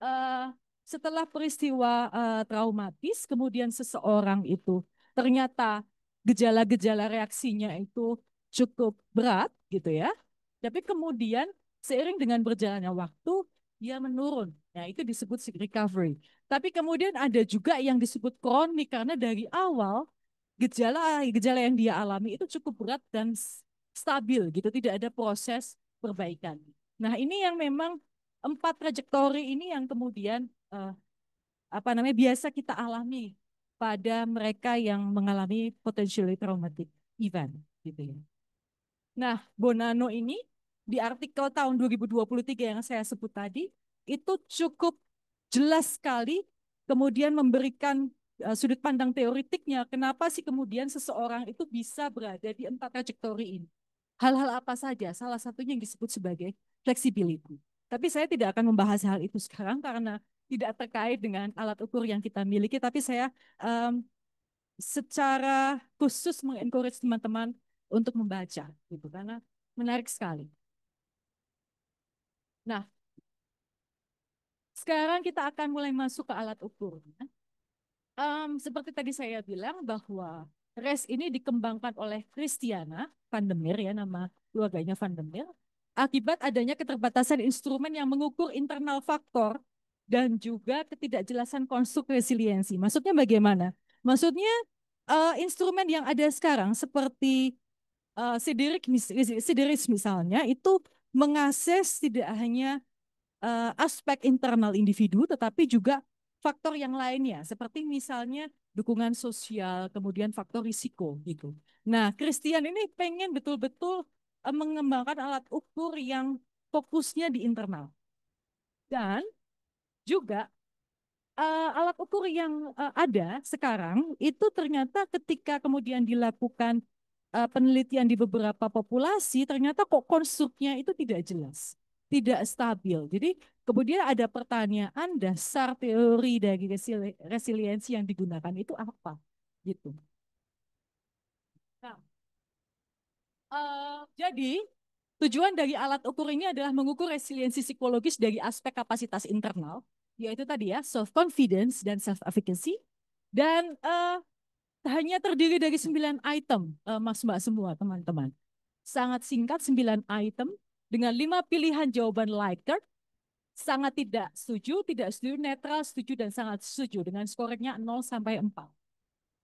uh, setelah peristiwa traumatis, kemudian seseorang itu ternyata gejala-gejala reaksinya itu cukup berat gitu ya. Tapi kemudian seiring dengan berjalannya waktu, dia menurun. Nah, itu disebut recovery. Tapi kemudian ada juga yang disebut kronik karena dari awal gejala-gejala yang dia alami itu cukup berat dan stabil gitu, tidak ada proses perbaikan. Nah, ini yang memang empat trajektori ini yang kemudian biasa kita alami pada mereka yang mengalami potentially traumatic event gitu ya. Nah, Bonanno ini di artikel tahun 2023 yang saya sebut tadi itu cukup jelas sekali kemudian memberikan sudut pandang teoritiknya kenapa sih kemudian seseorang itu bisa berada di empat trajektori ini. Hal-hal apa saja? Salah satunya yang disebut sebagai flexibility. Tapi saya tidak akan membahas hal itu sekarang karena tidak terkait dengan alat ukur yang kita miliki, tapi saya um, secara khusus mengencourage teman-teman untuk membaca gitu karena menarik sekali. Nah, sekarang kita akan mulai masuk ke alat ukurnya. Seperti tadi saya bilang bahwa RES ini dikembangkan oleh Christiana Van der Meer, ya nama keluarganya Van der Meer, akibat adanya keterbatasan instrumen yang mengukur internal faktor dan juga ketidakjelasan konstruk resiliensi. Maksudnya bagaimana? Maksudnya instrumen yang ada sekarang seperti Sideris misalnya itu mengakses tidak hanya aspek internal individu, tetapi juga faktor yang lainnya, seperti misalnya dukungan sosial, kemudian faktor risiko gitu. Nah, Christian ini pengen betul-betul mengembangkan alat ukur yang fokusnya di internal. Dan juga alat ukur yang ada sekarang itu ternyata ketika kemudian dilakukan penelitian di beberapa populasi, ternyata kok konstruknya itu tidak jelas, tidak stabil. Jadi kemudian ada pertanyaan dasar teori dari resiliensi yang digunakan itu apa, gitu. Nah, jadi tujuan dari alat ukur ini adalah mengukur resiliensi psikologis dari aspek kapasitas internal, yaitu tadi ya self confidence dan self efficacy, dan hanya terdiri dari 9 item, Mas Mbak semua teman-teman. Sangat singkat 9 item dengan 5 pilihan jawaban Likert, sangat tidak setuju, netral, setuju, dan sangat setuju dengan skornya 0 sampai 4.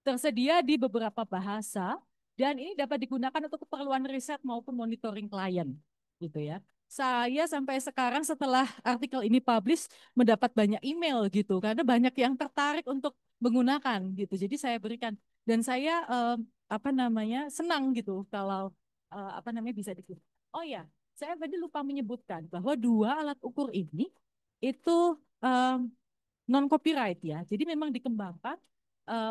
Tersedia di beberapa bahasa dan ini dapat digunakan untuk keperluan riset maupun monitoring klien, gitu ya. Saya sampai sekarang setelah artikel ini publish mendapat banyak email gitu karena banyak yang tertarik untuk menggunakan gitu. Jadi saya berikan dan saya senang gitu kalau bisa digunakan. Oh ya, saya tadi lupa menyebutkan bahwa dua alat ukur ini itu non copyright ya. Jadi memang dikembangkan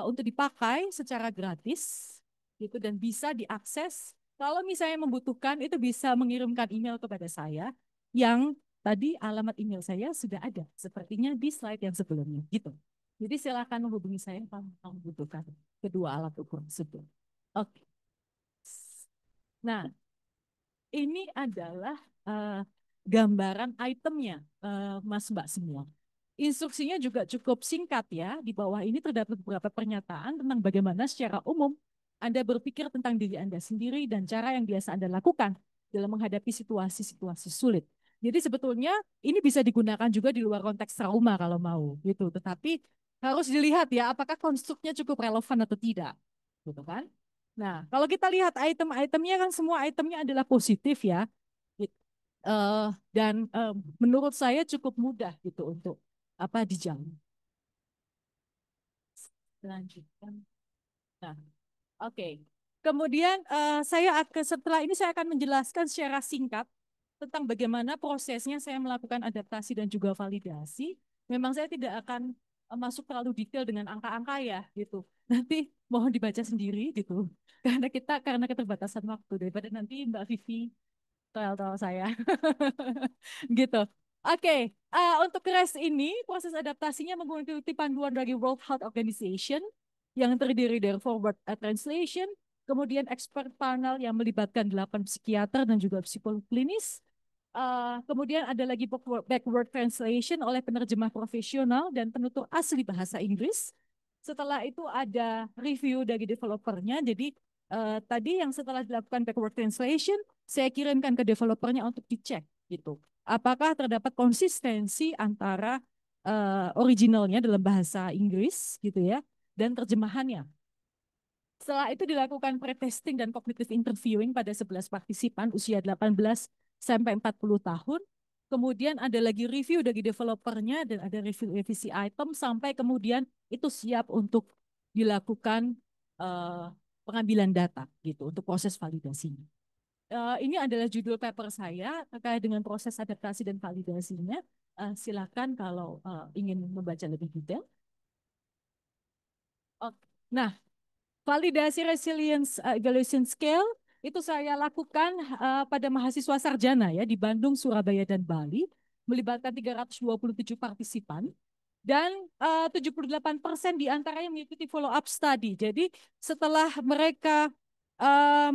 untuk dipakai secara gratis gitu dan bisa diakses. Kalau misalnya membutuhkan itu bisa mengirimkan email kepada saya yang tadi alamat email saya sudah ada sepertinya di slide yang sebelumnya gitu. Jadi silakan menghubungi saya kalau membutuhkan kedua alat ukur tersebut. Oke. Nah, ini adalah gambaran itemnya, Mas Mbak semua. Instruksinya juga cukup singkat ya. Di bawah ini terdapat beberapa pernyataan tentang bagaimana secara umum Anda berpikir tentang diri Anda sendiri dan cara yang biasa Anda lakukan dalam menghadapi situasi-situasi sulit. Jadi sebetulnya ini bisa digunakan juga di luar konteks trauma kalau mau gitu. Tetapi harus dilihat ya apakah konstruknya cukup relevan atau tidak. Gitu kan? Nah, kalau kita lihat item-itemnya kan semua itemnya adalah positif ya. Dan menurut saya cukup mudah gitu untuk dijamin. Lanjutkan. Nah, oke. Kemudian setelah ini saya akan menjelaskan secara singkat tentang bagaimana prosesnya saya melakukan adaptasi dan juga validasi. Memang saya tidak akan masuk terlalu detail dengan angka-angka ya gitu. Nanti mohon dibaca sendiri gitu. Karena keterbatasan waktu daripada nanti Mbak Vivi toel-toel saya. Gitu. Oke, untuk REST ini proses adaptasinya mengikuti panduan dari World Health Organization yang terdiri dari forward translation, kemudian expert panel yang melibatkan 8 psikiater dan juga psikolog klinis. Kemudian ada lagi backward translation oleh penerjemah profesional dan penutur asli bahasa Inggris. Setelah itu ada review dari developernya. Jadi tadi yang setelah dilakukan backward translation, saya kirimkan ke developernya untuk dicek gitu. Apakah terdapat konsistensi antara originalnya dalam bahasa Inggris gitu ya dan terjemahannya. Setelah itu dilakukan pretesting dan cognitive interviewing pada 11 partisipan usia 18 sampai 40 tahun. Kemudian ada lagi review dari developernya dan ada review revisi item sampai kemudian itu siap untuk dilakukan uh, pengambilan data gitu untuk proses validasinya. Ini adalah judul paper saya terkait dengan proses adaptasi dan validasinya. Silakan kalau ingin membaca lebih detail. Oke. Nah, validasi resilience evaluation scale itu saya lakukan pada mahasiswa sarjana ya di Bandung, Surabaya, dan Bali, melibatkan 327 partisipan dan 78% diantaranya mengikuti follow up study. Jadi setelah mereka uh,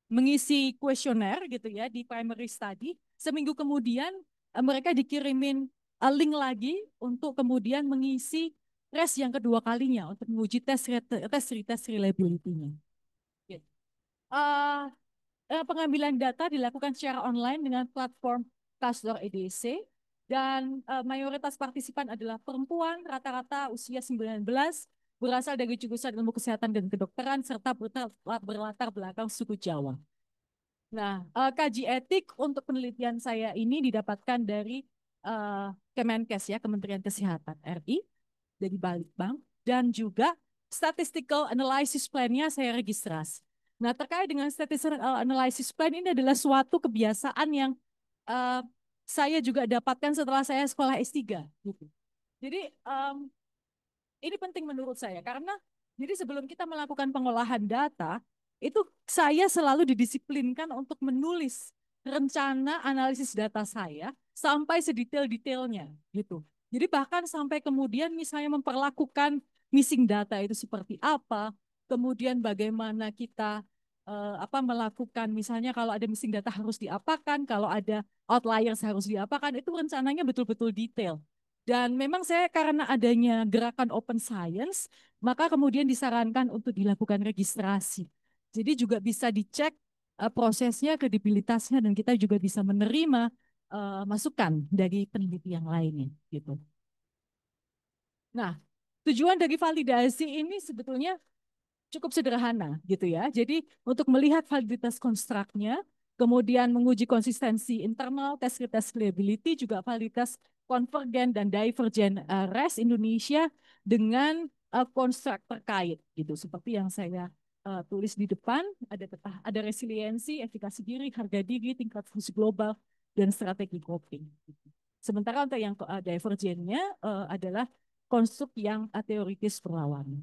mengisi kuesioner gitu ya di primary study, seminggu kemudian mereka dikirimin link lagi untuk kemudian mengisi tes yang kedua kalinya untuk menguji tes reliability-nya. Gitu. Uh, Pengambilan data dilakukan secara online dengan platform Castor EDC dan mayoritas partisipan adalah perempuan, rata-rata usia 19, berasal dari jurusan ilmu kesehatan dan kedokteran serta berlatar belakang suku Jawa. Nah, kaji etik untuk penelitian saya ini didapatkan dari Kemenkes ya, Kementerian Kesehatan RI, dari Balitbank, dan juga statistical analysis plan-nya saya registrasi. Nah, terkait dengan statistical analysis plan ini adalah suatu kebiasaan yang uh, saya juga dapatkan setelah saya sekolah S3. Gitu. Jadi, ini penting menurut saya karena jadi sebelum kita melakukan pengolahan data, itu saya selalu didisiplinkan untuk menulis rencana analisis data saya sampai sedetail-detailnya gitu. Jadi bahkan sampai kemudian misalnya memperlakukan missing data itu seperti apa, kemudian bagaimana kita melakukan misalnya kalau ada missing data harus diapakan, kalau ada outliers harus diapakan, itu rencananya betul-betul detail. Dan memang saya karena adanya gerakan open science, maka kemudian disarankan untuk dilakukan registrasi. Jadi juga bisa dicek prosesnya, kredibilitasnya, dan kita juga bisa menerima masukan dari peneliti yang lainnya. Gitu. Nah, tujuan dari validasi ini sebetulnya cukup sederhana gitu ya. Jadi untuk melihat validitas konstruknya, kemudian menguji konsistensi internal, tes reliability, juga validitas konvergen dan divergen REST Indonesia dengan konstruk terkait gitu. Seperti yang saya tulis di depan, ada resiliensi, efikasi diri, harga diri, tingkat fungsi global, dan strategi coping. Sementara untuk yang divergennya adalah konstruk yang teoritis berlawanan.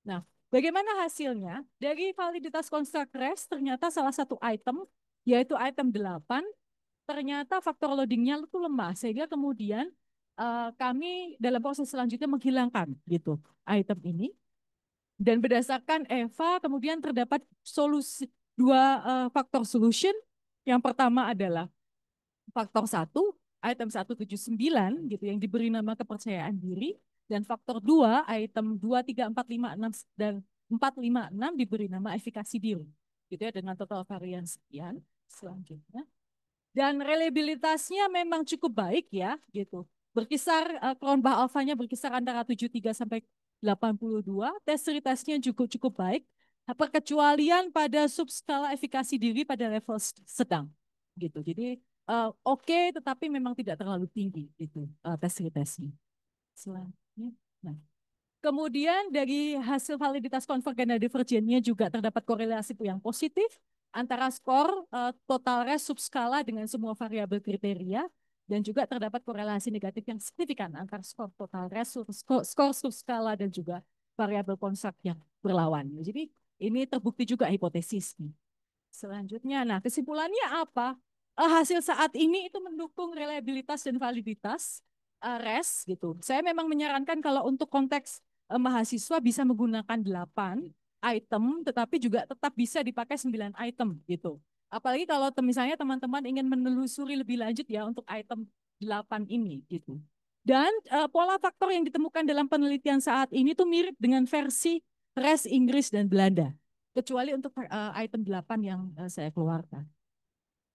Nah, bagaimana hasilnya? Dari validitas konstruk REST ternyata salah satu item, yaitu item 8, ternyata faktor loadingnya itu lemah. Sehingga kemudian kami dalam proses selanjutnya menghilangkan gitu item ini. Dan berdasarkan EVA kemudian terdapat solusi dua faktor solution. Yang pertama adalah faktor 1, item 179 gitu yang diberi nama kepercayaan diri, dan faktor 2, item 2, 3, 4, 5, 6 dan 4, 5, 6 diberi nama efikasi diri. Gitu ya dengan total varian sekian. Selanjutnya. Dan reliabilitasnya memang cukup baik ya gitu. Berkisar Cronbach alfanya berkisar antara 73 sampai 82, tes retestnya cukup cukup baik. Perkecualian pada subskala efikasi diri pada level sedang gitu. Jadi oke, tetapi memang tidak terlalu tinggi gitu tes retestnya. Selanjutnya. Nah, Kemudian dari hasil validitas konvergen dan divergennya juga terdapat korelasi yang positif antara skor total res subskala dengan semua variabel kriteria, dan juga terdapat korelasi negatif yang signifikan antara skor total res, skor subskala, dan juga variabel konstrak yang berlawan. Jadi ini terbukti juga hipotesisnya. Selanjutnya, nah kesimpulannya apa? Hasil saat ini itu mendukung reliabilitas dan validitas res gitu. Saya memang menyarankan kalau untuk konteks mahasiswa bisa menggunakan 8 item, tetapi juga tetap bisa dipakai 9 item gitu. Apalagi kalau misalnya teman-teman ingin menelusuri lebih lanjut ya untuk item 8 ini gitu. Dan pola faktor yang ditemukan dalam penelitian saat ini tuh mirip dengan versi res Inggris dan Belanda, kecuali untuk item 8 yang saya keluarkan.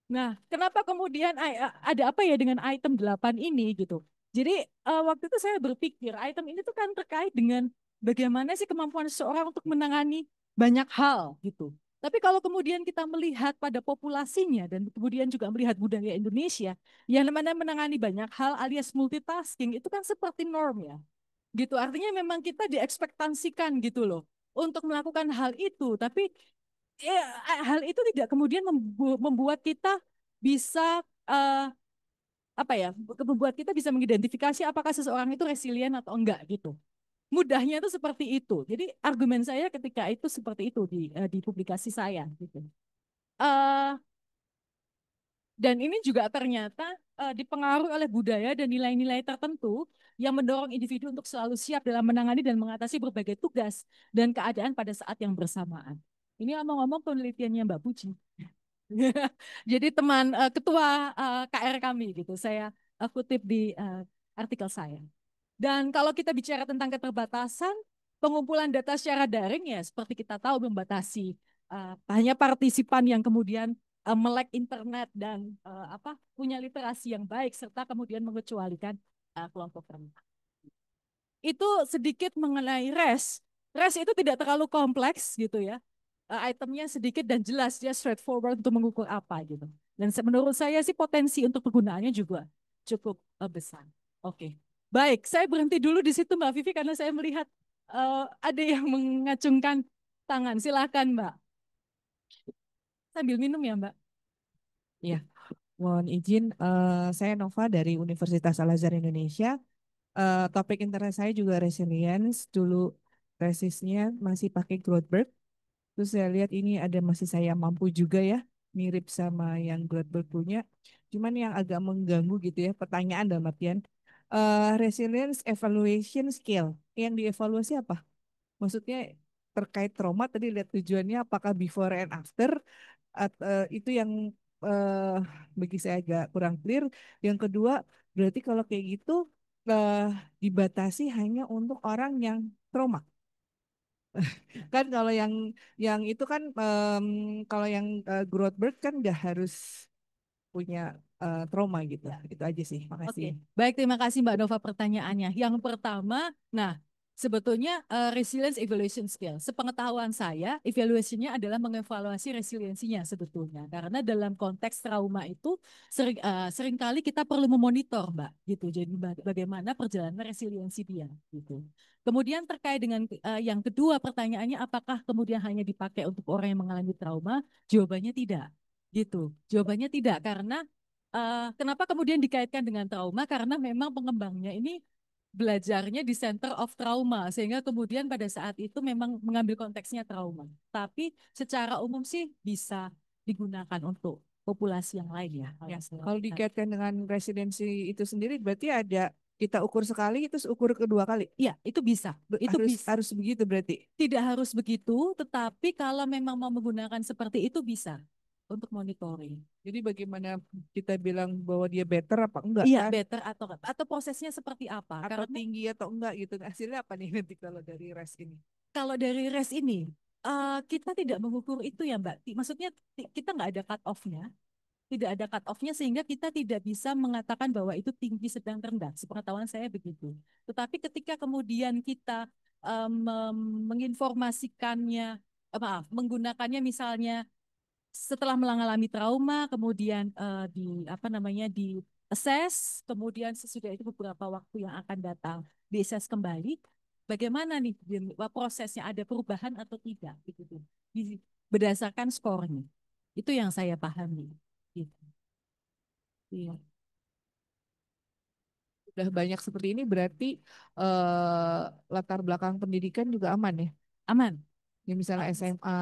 Nah, kenapa kemudian ada apa ya dengan item 8 ini gitu. Jadi waktu itu saya berpikir item ini tuh kan terkait dengan bagaimana sih kemampuan seseorang untuk menangani banyak hal gitu. Tapi kalau kemudian kita melihat pada populasinya dan kemudian juga melihat budaya Indonesia yang mana menangani banyak hal alias multitasking itu kan seperti norm ya. Gitu. Artinya memang kita diekspektasikan gitu loh untuk melakukan hal itu, tapi ya, hal itu tidak kemudian membuat kita bisa apa ya, membuat kita bisa mengidentifikasi apakah seseorang itu resilient atau enggak gitu. Mudahnya itu seperti itu. Jadi argumen saya ketika itu seperti itu di publikasi saya gitu. Uh, dan ini juga ternyata dipengaruhi oleh budaya dan nilai-nilai tertentu yang mendorong individu untuk selalu siap dalam menangani dan mengatasi berbagai tugas dan keadaan pada saat yang bersamaan. Ini ngomong-ngomong penelitiannya Mbak Puji. Jadi teman ketua KR kami gitu, saya kutip di artikel saya. Dan kalau kita bicara tentang keterbatasan, pengumpulan data secara daring ya seperti kita tahu membatasi hanya partisipan yang kemudian melek internet dan punya literasi yang baik serta kemudian mengecualikan kelompok rentan. Itu sedikit mengenai res. Res itu tidak terlalu kompleks gitu ya. Itemnya sedikit dan jelas, dia straightforward untuk mengukur apa gitu. Dan menurut saya sih potensi untuk penggunaannya juga cukup besar. Oke. Baik, saya berhenti dulu di situ Mbak Vivi karena saya melihat ada yang mengacungkan tangan. Silakan Mbak. Sambil minum ya Mbak. Ya, mohon izin, saya Nova dari Universitas Al-Azhar Indonesia. Topik interest saya juga resilience. Dulu tesisnya masih pakai Goldberg. Terus saya lihat ini ada masih saya mampu juga ya, mirip sama yang Goldberg punya. Cuman yang agak mengganggu gitu ya, pertanyaan dalam artian resilience evaluation skill. Yang dievaluasi apa? Maksudnya terkait trauma tadi lihat tujuannya apakah before and after itu yang eh, bagi saya agak kurang clear. Yang kedua, berarti kalau kayak gitu eh, dibatasi hanya untuk orang yang trauma. Kan kalau yang itu kan kalau yang Growthbird kan nggak harus punya trauma gitu. Itu aja sih. Makasih. Oke, baik terima kasih Mbak Nova pertanyaannya. Yang pertama, nah sebetulnya resilience evaluation skill. Sepengetahuan saya, evaluasinya adalah mengevaluasi resiliensinya sebetulnya. Karena dalam konteks trauma itu seringkali kita perlu memonitor, Mbak, gitu. Jadi bagaimana perjalanan resiliensi dia, gitu. Kemudian terkait dengan yang kedua pertanyaannya, apakah kemudian hanya dipakai untuk orang yang mengalami trauma? Jawabannya tidak, gitu. Jawabannya tidak karena kenapa kemudian dikaitkan dengan trauma? Karena memang pengembangnya ini belajarnya di center of trauma, sehingga kemudian pada saat itu memang mengambil konteksnya trauma. Tapi secara umum sih bisa digunakan untuk populasi yang lain ya. Ya, kalau dikaitkan dengan residensi itu sendiri, berarti ada kita ukur sekali, terus ukur kedua kali. Iya, itu bisa. Itu harus bisa. harus begitu berarti. Tidak harus begitu, tetapi kalau memang mau menggunakan seperti itu bisa untuk monitoring. Jadi bagaimana kita bilang bahwa dia better apa enggak Iya, kan? better atau prosesnya seperti apa? Atau Karena tinggi atau enggak gitu. Hasilnya apa nih nanti kalau dari res ini? kalau dari res ini, kita tidak mengukur itu ya Mbak. Maksudnya kita nggak ada cut off-nya, tidak ada cut off-nya sehingga kita tidak bisa mengatakan bahwa itu tinggi, sedang, rendah. Sepengetahuan saya begitu. Tetapi ketika kemudian kita menginformasikannya, menggunakannya misalnya setelah mengalami trauma, kemudian di apa namanya di assess, kemudian sesudah itu beberapa waktu yang akan datang di assess kembali. bagaimana nih prosesnya, ada perubahan atau tidak gitu, berdasarkan skornya. Itu yang saya pahami. Gitu. Iya. Udah banyak seperti ini berarti eh, latar belakang pendidikan juga aman ya. Aman. Ya misalnya SMA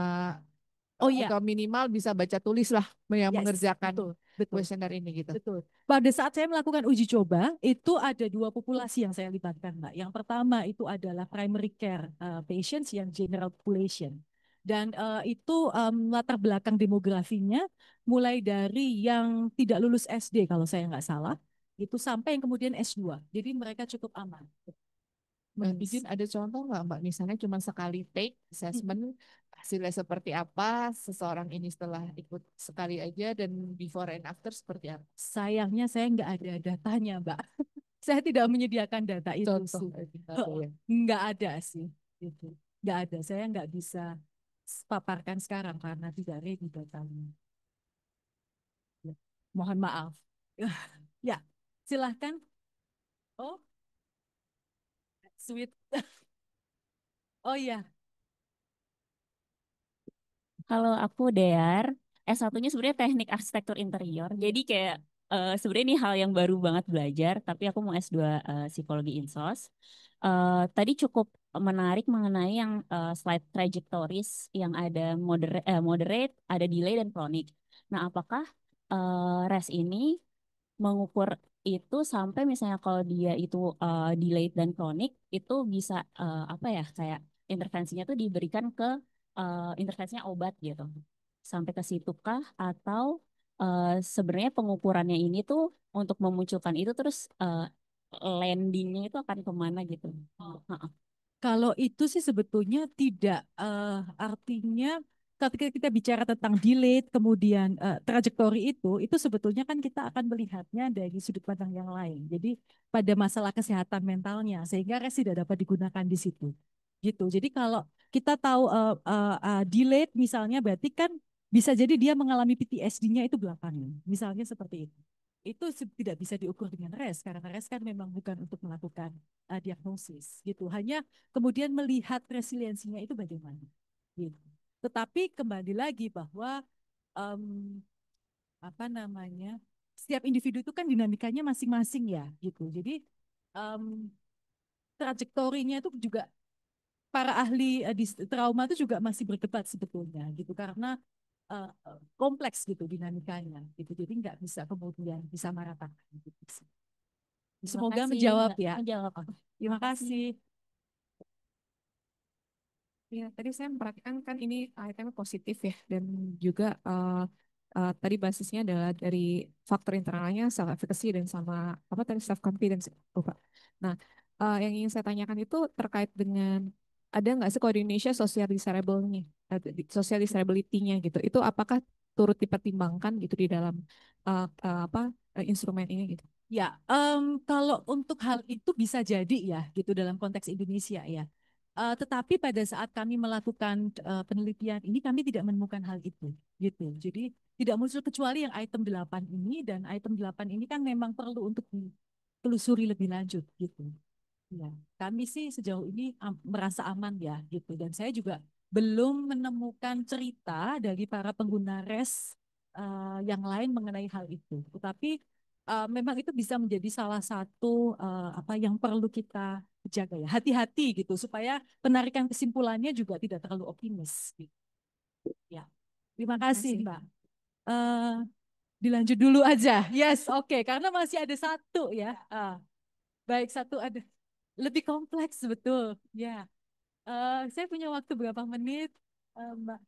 Oh iya, atau minimal bisa baca tulis lah yang yes, mengerjakan betul, betul. kuesioner ini gitu. Betul. Pada saat saya melakukan uji coba, itu ada dua populasi yang saya libatkan, Mbak. Yang pertama itu adalah primary care patients yang general population. Dan itu latar belakang demografinya mulai dari yang tidak lulus SD kalau saya nggak salah, itu sampai yang kemudian S2. Jadi mereka cukup aman. Izin ada contoh nggak Mbak? Misalnya cuma sekali take assessment, hasilnya seperti apa, seseorang ini setelah ikut sekali aja dan before and after seperti apa? Sayangnya saya nggak ada datanya, Mbak. Saya tidak menyediakan data itu Contoh sih. gitu ya. Nggak ada sih. Gitu. Nggak ada. Saya nggak bisa paparkan sekarang karena tidak ready datanya. Ya. Mohon maaf. Ya, silahkan. Oh, sweet. Oh iya, Kalau aku Dear, S1-nya sebenarnya teknik arsitektur interior. Jadi kayak sebenarnya ini hal yang baru banget belajar, tapi aku mau S2 psikologi insos. Tadi cukup menarik mengenai yang slide trajectories yang ada moderate, ada delay dan chronic. Nah, apakah RES ini mengukur itu sampai misalnya kalau dia itu delayed dan chronic itu bisa apa ya kayak intervensinya tuh diberikan ke intervensinya obat gitu. Sampai ke situ kah atau sebenarnya pengukurannya ini tuh untuk memunculkan itu terus landingnya itu akan kemana gitu. Heeh. kalau itu sih sebetulnya tidak artinya ketika kita bicara tentang delay kemudian trajektori itu sebetulnya kan kita akan melihatnya dari sudut pandang yang lain. Jadi pada masalah kesehatan mentalnya sehingga res tidak dapat digunakan di situ. Gitu. Jadi kalau kita tahu delay misalnya berarti kan bisa jadi dia mengalami PTSD-nya itu belakangan. Misalnya seperti itu. Itu tidak bisa diukur dengan res karena res kan memang bukan untuk melakukan diagnosis gitu. Hanya kemudian melihat resiliensinya itu bagaimana. Gitu. Tetapi kembali lagi bahwa um, apa namanya setiap individu itu kan dinamikanya masing-masing ya gitu. Jadi um, trajektorinya itu juga para ahli di trauma itu juga masih berdebat sebetulnya gitu karena kompleks gitu dinamikanya gitu. Jadi nggak bisa kemudian disamaratakan gitu. Terima Semoga kasih menjawab Mbak. ya. Menjawab. Terima Terima kasih. kasih. Ya, tadi saya memperhatikan kan ini itemnya positif ya dan juga tadi basisnya adalah dari faktor internalnya self efficacy dan sama apa tadi self confidence lupa. Nah, yang ingin saya tanyakan itu terkait dengan ada nggak sih kalau di Indonesia social disability-nya gitu. Itu apakah turut dipertimbangkan gitu di dalam apa instrumen ini gitu. Ya, kalau untuk hal itu bisa jadi ya, gitu dalam konteks Indonesia ya. Tetapi pada saat kami melakukan penelitian ini, kami tidak menemukan hal itu, gitu. Jadi tidak muncul kecuali yang item 8 ini dan item 8 ini kan memang perlu untuk ditelusuri lebih lanjut, gitu. Ya, kami sih sejauh ini merasa aman ya, gitu. Dan saya juga belum menemukan cerita dari para pengguna res yang lain mengenai hal itu. Tetapi memang itu bisa menjadi salah satu apa yang perlu kita jaga ya. Hati-hati gitu supaya penarikan kesimpulannya juga tidak terlalu optimis. Gitu. Ya, terima kasih Mbak. Eh, dilanjut dulu aja. Yes, oke. Karena masih ada satu ya. Baik, satu ada lebih kompleks betul. Ya, saya punya waktu berapa menit, Mbak?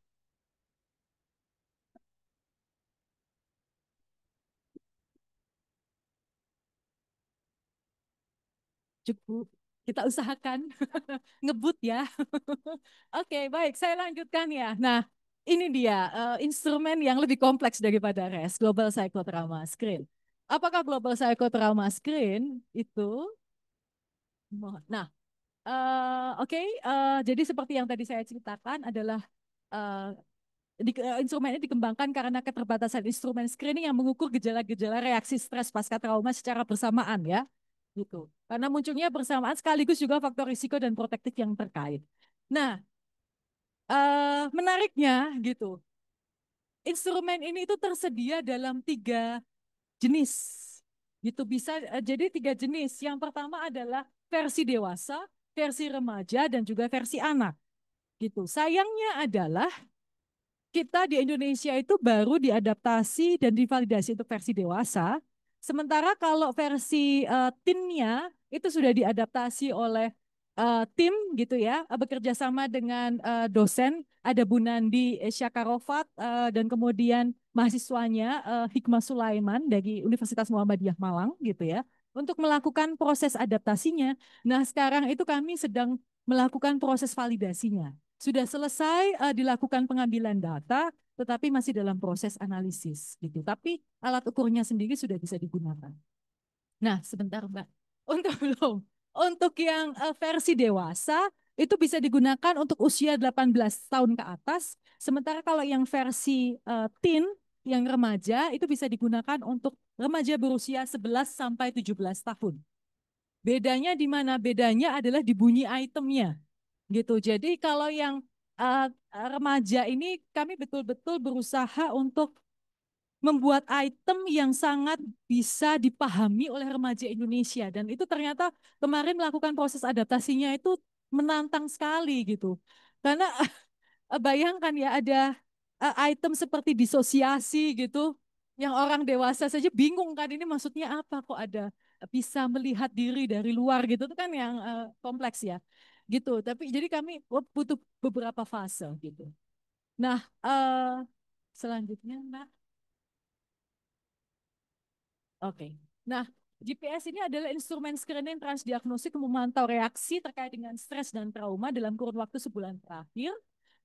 Cukup. Kita usahakan ngebut ya. Oke, baik. Saya lanjutkan ya. Nah, ini dia instrumen yang lebih kompleks daripada RES, Global Psychotrauma Screen. Apakah Global Psychotrauma Screen itu? Nah, oke. Jadi seperti yang tadi saya ceritakan adalah eh, instrumen ini dikembangkan karena keterbatasan instrumen screening yang mengukur gejala-gejala reaksi stres pasca trauma secara bersamaan ya. gitu. Karena munculnya bersamaan sekaligus juga faktor risiko dan protektif yang terkait. Nah, menariknya gitu, instrumen ini itu tersedia dalam 3 jenis. Gitu bisa jadi 3 jenis. Yang pertama adalah versi dewasa, versi remaja, dan juga versi anak. Gitu. Sayangnya adalah kita di Indonesia itu baru diadaptasi dan divalidasi untuk versi dewasa. Sementara kalau versi teennya itu sudah diadaptasi oleh tim gitu ya, bekerja sama dengan dosen, ada Bu Nandi Syakarovat dan kemudian mahasiswanya Hikmah Sulaiman dari Universitas Muhammadiyah Malang gitu ya, untuk melakukan proses adaptasinya. Nah, sekarang itu kami sedang melakukan proses validasinya. Sudah selesai dilakukan pengambilan data, tetapi masih dalam proses analisis gitu. Tapi alat ukurnya sendiri sudah bisa digunakan. Nah, sebentar Mbak. Untuk belum. Untuk yang versi dewasa itu bisa digunakan untuk usia 18 tahun ke atas. Sementara kalau yang versi teen, yang remaja itu bisa digunakan untuk remaja berusia 11 sampai 17 tahun. Bedanya di mana? Bedanya adalah di bunyi itemnya gitu. Jadi kalau yang remaja ini kami betul-betul berusaha untuk membuat item yang sangat bisa dipahami oleh remaja Indonesia, dan itu ternyata kemarin melakukan proses adaptasinya itu menantang sekali gitu. Karena bayangkan ya ada item seperti disosiasi gitu, yang orang dewasa saja bingung kan ini maksudnya apa, kok ada bisa melihat diri dari luar gitu, itu kan yang kompleks ya gitu. Tapi jadi kami butuh beberapa fase gitu. Nah, selanjutnya Mbak. Oke. Nah, GPS ini adalah instrumen screening transdiagnostik memantau reaksi terkait dengan stres dan trauma dalam kurun waktu sebulan terakhir,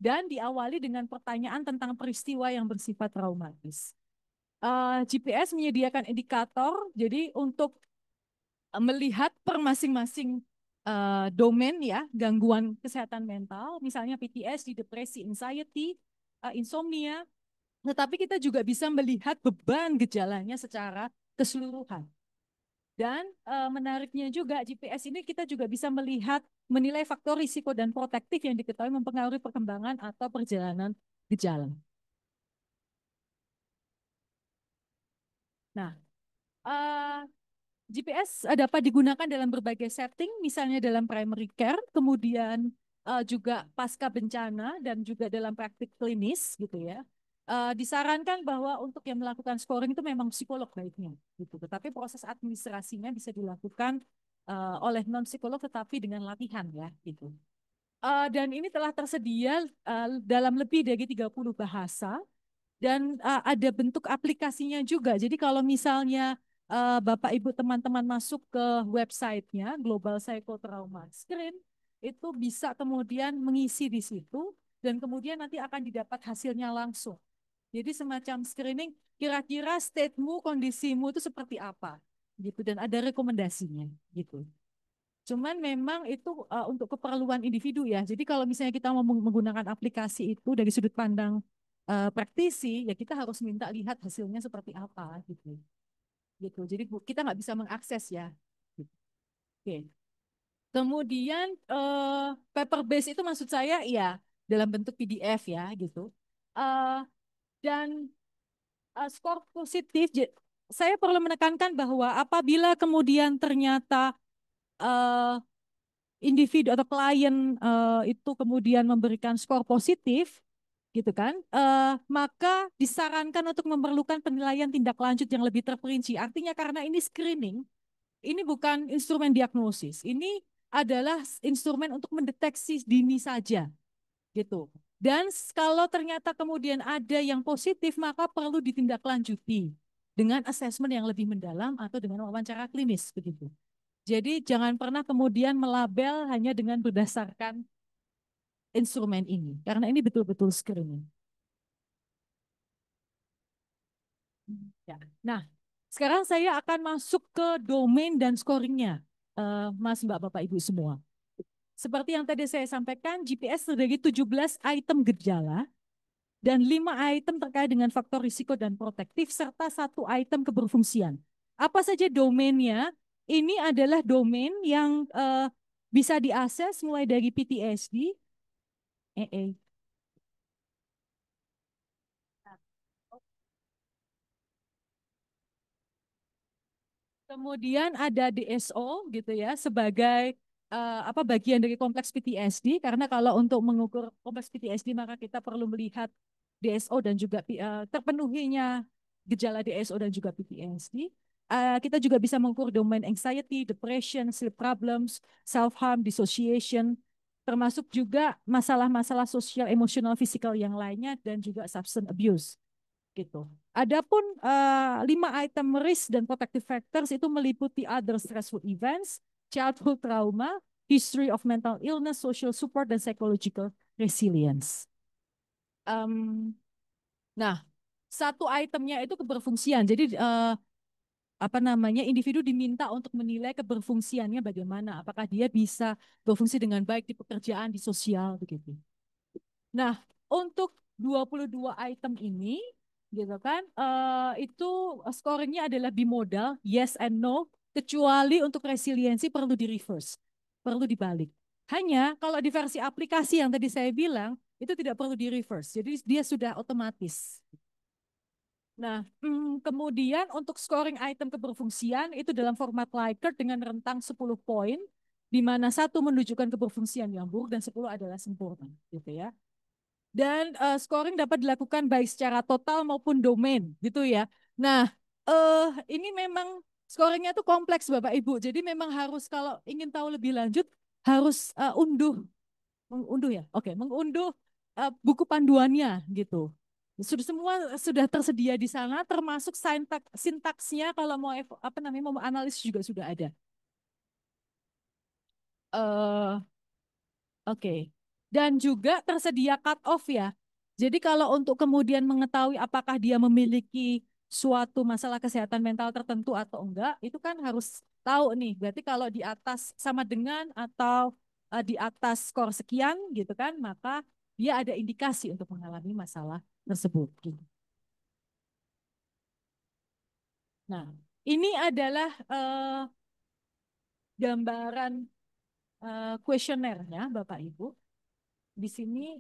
dan diawali dengan pertanyaan tentang peristiwa yang bersifat traumatis. GPS menyediakan indikator, jadi untuk melihat per masing-masing domain ya, gangguan kesehatan mental, misalnya PTSD, depresi, anxiety, insomnia, tetapi kita juga bisa melihat beban gejalanya secara keseluruhan. Dan menariknya juga GPS ini kita juga bisa melihat, menilai faktor risiko dan protektif yang diketahui mempengaruhi perkembangan atau perjalanan gejala. Nah, GPS dapat digunakan dalam berbagai setting, misalnya dalam primary care, kemudian juga pasca bencana, dan juga dalam praktik klinis gitu ya. Disarankan bahwa untuk yang melakukan scoring itu memang psikolog baiknya gitu. Tetapi proses administrasinya bisa dilakukan oleh non psikolog tetapi dengan latihan ya gitu. Dan ini telah tersedia dalam lebih dari 30 bahasa, dan ada bentuk aplikasinya juga. Jadi kalau misalnya Bapak Ibu teman-teman masuk ke websitenya Global Psychotrauma Screen, itu bisa kemudian mengisi di situ, dan kemudian nanti akan didapat hasilnya langsung. Jadi semacam screening, kira-kira statemu, kondisimu itu seperti apa, gitu, dan ada rekomendasinya, gitu. Cuman memang itu untuk keperluan individu ya. Jadi kalau misalnya kita mau menggunakan aplikasi itu dari sudut pandang praktisi, ya kita harus minta lihat hasilnya seperti apa, gitu. Gitu. Jadi kita nggak bisa mengakses ya. Gitu. Oke. Kemudian paper base itu maksud saya ya dalam bentuk PDF ya, gitu. Dan skor positif, saya perlu menekankan bahwa apabila kemudian ternyata individu atau klien itu kemudian memberikan skor positif, gitu kan, maka disarankan untuk memerlukan penilaian tindak lanjut yang lebih terperinci. Artinya karena ini screening, ini bukan instrumen diagnosis, ini adalah instrumen untuk mendeteksi dini saja, gitu. Dan kalau ternyata kemudian ada yang positif, maka perlu ditindaklanjuti dengan asesmen yang lebih mendalam atau dengan wawancara klinis, begitu. Jadi jangan pernah kemudian melabel hanya dengan berdasarkan instrumen ini, karena ini betul-betul screening. Ya. Nah, sekarang saya akan masuk ke domain dan scoringnya, Mas, Mbak, Bapak, Ibu semua. Seperti yang tadi saya sampaikan, GPS terdiri 17 item gejala dan 5 item terkait dengan faktor risiko dan protektif, serta 1 item keberfungsian. Apa saja domainnya? ini adalah domain yang bisa diakses mulai dari PTSD. Eh. Kemudian ada DSO gitu ya sebagai bagian dari kompleks PTSD, karena kalau untuk mengukur kompleks PTSD maka kita perlu melihat DSO dan juga terpenuhinya gejala DSO dan juga PTSD. Kita juga bisa mengukur domain anxiety, depression, sleep problems, self-harm, dissociation, termasuk juga masalah-masalah sosial, emosional, fisikal yang lainnya, dan juga substance abuse gitu. Adapun 5 item risk dan protective factors itu meliputi other stressful events, childhood trauma, history of mental illness, social support, dan psychological resilience. Nah, satu itemnya itu keberfungsian. Jadi individu diminta untuk menilai keberfungsiannya bagaimana, apakah dia bisa berfungsi dengan baik di pekerjaan, di sosial begitu. Nah, untuk 22 item ini gitu kan, itu scoringnya adalah bimodal, yes and no, kecuali untuk resiliensi perlu di reverse, perlu dibalik. Hanya kalau di versi aplikasi yang tadi saya bilang, itu tidak perlu di reverse, jadi dia sudah otomatis. Nah, kemudian untuk scoring item keberfungsian itu dalam format Likert dengan rentang 10 poin, di mana 1 menunjukkan keberfungsian yang buruk dan 10 adalah sempurna, gitu ya. Dan scoring dapat dilakukan baik secara total maupun domain, gitu ya. Nah, ini memang scoringnya tuh kompleks Bapak Ibu. Jadi memang harus kalau ingin tahu lebih lanjut harus mengunduh ya. Oke, mengunduh buku panduannya gitu. Sudah semua sudah tersedia di sana, termasuk sintaksnya kalau mau mau analisis juga sudah ada. Oke. Dan juga tersedia cut off ya. Jadi kalau untuk kemudian mengetahui apakah dia memiliki suatu masalah kesehatan mental tertentu atau enggak, itu kan harus tahu nih. Berarti kalau di atas sama dengan atau di atas skor sekian gitu kan, maka dia ada indikasi untuk mengalami masalah tersebut. Gitu. Nah, ini adalah gambaran kuesionernya Bapak Ibu. Di sini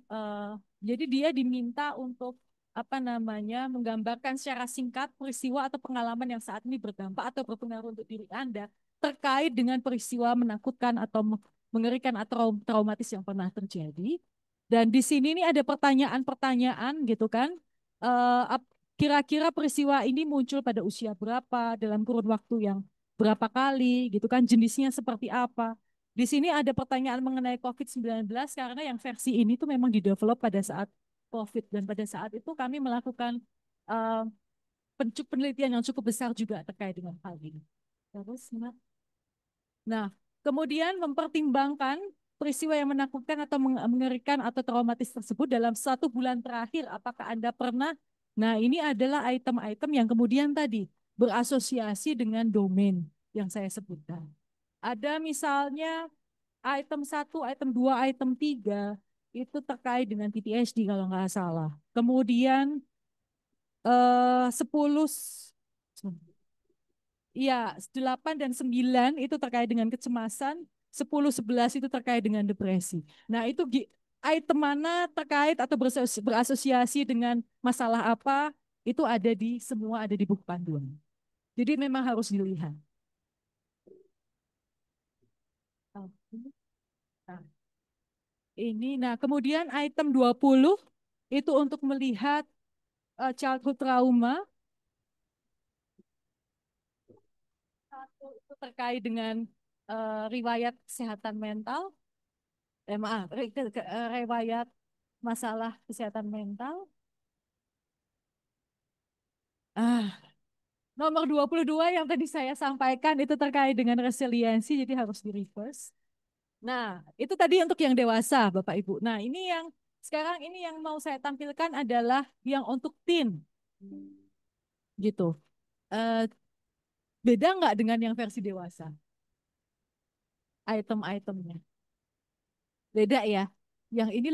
jadi dia diminta untuk menggambarkan secara singkat peristiwa atau pengalaman yang saat ini berdampak atau berpengaruh untuk diri Anda terkait dengan peristiwa menakutkan atau mengerikan atau traumatis yang pernah terjadi. Dan di sini ini ada pertanyaan-pertanyaan gitu kan. Kira-kira peristiwa ini muncul pada usia berapa, dalam kurun waktu yang berapa kali gitu kan, jenisnya seperti apa. Di sini ada pertanyaan mengenai COVID-19 karena yang versi ini tuh memang didevelop pada saat COVID, dan pada saat itu kami melakukan uh, penelitian yang cukup besar juga terkait dengan hal ini. Terus, nah, kemudian mempertimbangkan peristiwa yang menakutkan atau mengerikan atau traumatis tersebut dalam 1 bulan terakhir, apakah Anda pernah? Nah, ini adalah item-item yang kemudian tadi berasosiasi dengan domain yang saya sebutkan. Ada misalnya item 1, item 2, item 3 itu terkait dengan PTSD kalau nggak salah. Kemudian 10, iya 8 dan 9 itu terkait dengan kecemasan, 10, 11 itu terkait dengan depresi. Nah itu item mana terkait atau berasosiasi dengan masalah apa, itu ada di semua ada di buku panduan. Jadi memang harus dilihat. Nah kemudian item 20 itu untuk melihat childhood trauma. Satu itu terkait dengan riwayat kesehatan mental, riwayat masalah kesehatan mental. Nomor 22 yang tadi saya sampaikan itu terkait dengan resiliensi, jadi harus di reverse. Nah, itu tadi untuk yang dewasa, Bapak Ibu. Nah, ini yang sekarang ini yang mau saya tampilkan adalah yang untuk teen. Gitu. Beda nggak dengan yang versi dewasa? Item-itemnya. Beda ya. Yang ini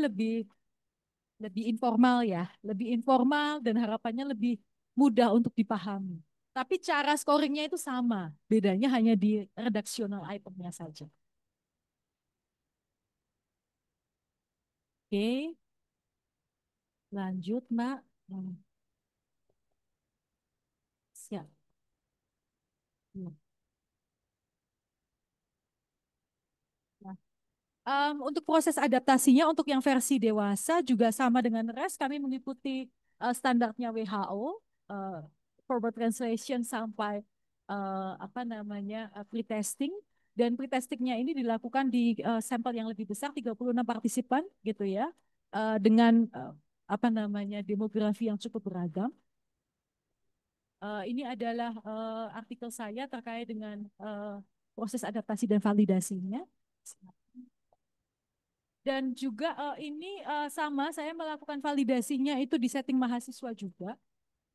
lebih informal ya, lebih informal dan harapannya lebih mudah untuk dipahami. Tapi cara scoringnya itu sama. Bedanya hanya di redaksional itemnya saja. Oke, lanjut Mbak. Siap. Nah, untuk proses adaptasinya untuk yang versi dewasa juga sama dengan RES, kami mengikuti standarnya WHO, forward translation sampai apa namanya pre-testing, dan pre-testingnya ini dilakukan di sampel yang lebih besar 36 partisipan gitu ya, dengan apa namanya demografi yang cukup beragam. Ini adalah artikel saya terkait dengan proses adaptasi dan validasinya. Dan juga ini sama, saya melakukan validasinya itu di setting mahasiswa juga.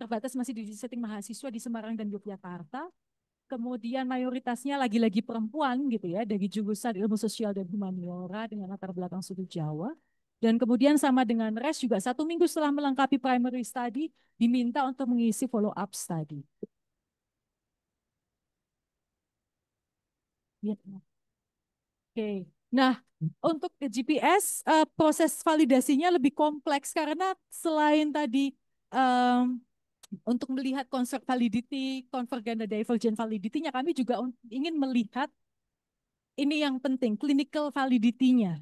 Terbatas masih di setting mahasiswa di Semarang dan Yogyakarta. Kemudian mayoritasnya lagi-lagi perempuan gitu ya, dari jurusan ilmu sosial dan humaniora dengan latar belakang suku Jawa. Dan kemudian sama dengan RES juga 1 minggu setelah melengkapi primary study, diminta untuk mengisi follow up study. Oke. Nah, untuk GPS proses validasinya lebih kompleks karena selain tadi untuk melihat construct validity, convergent dan divergent validity-nya, kami juga ingin melihat ini yang penting, clinical validity-nya.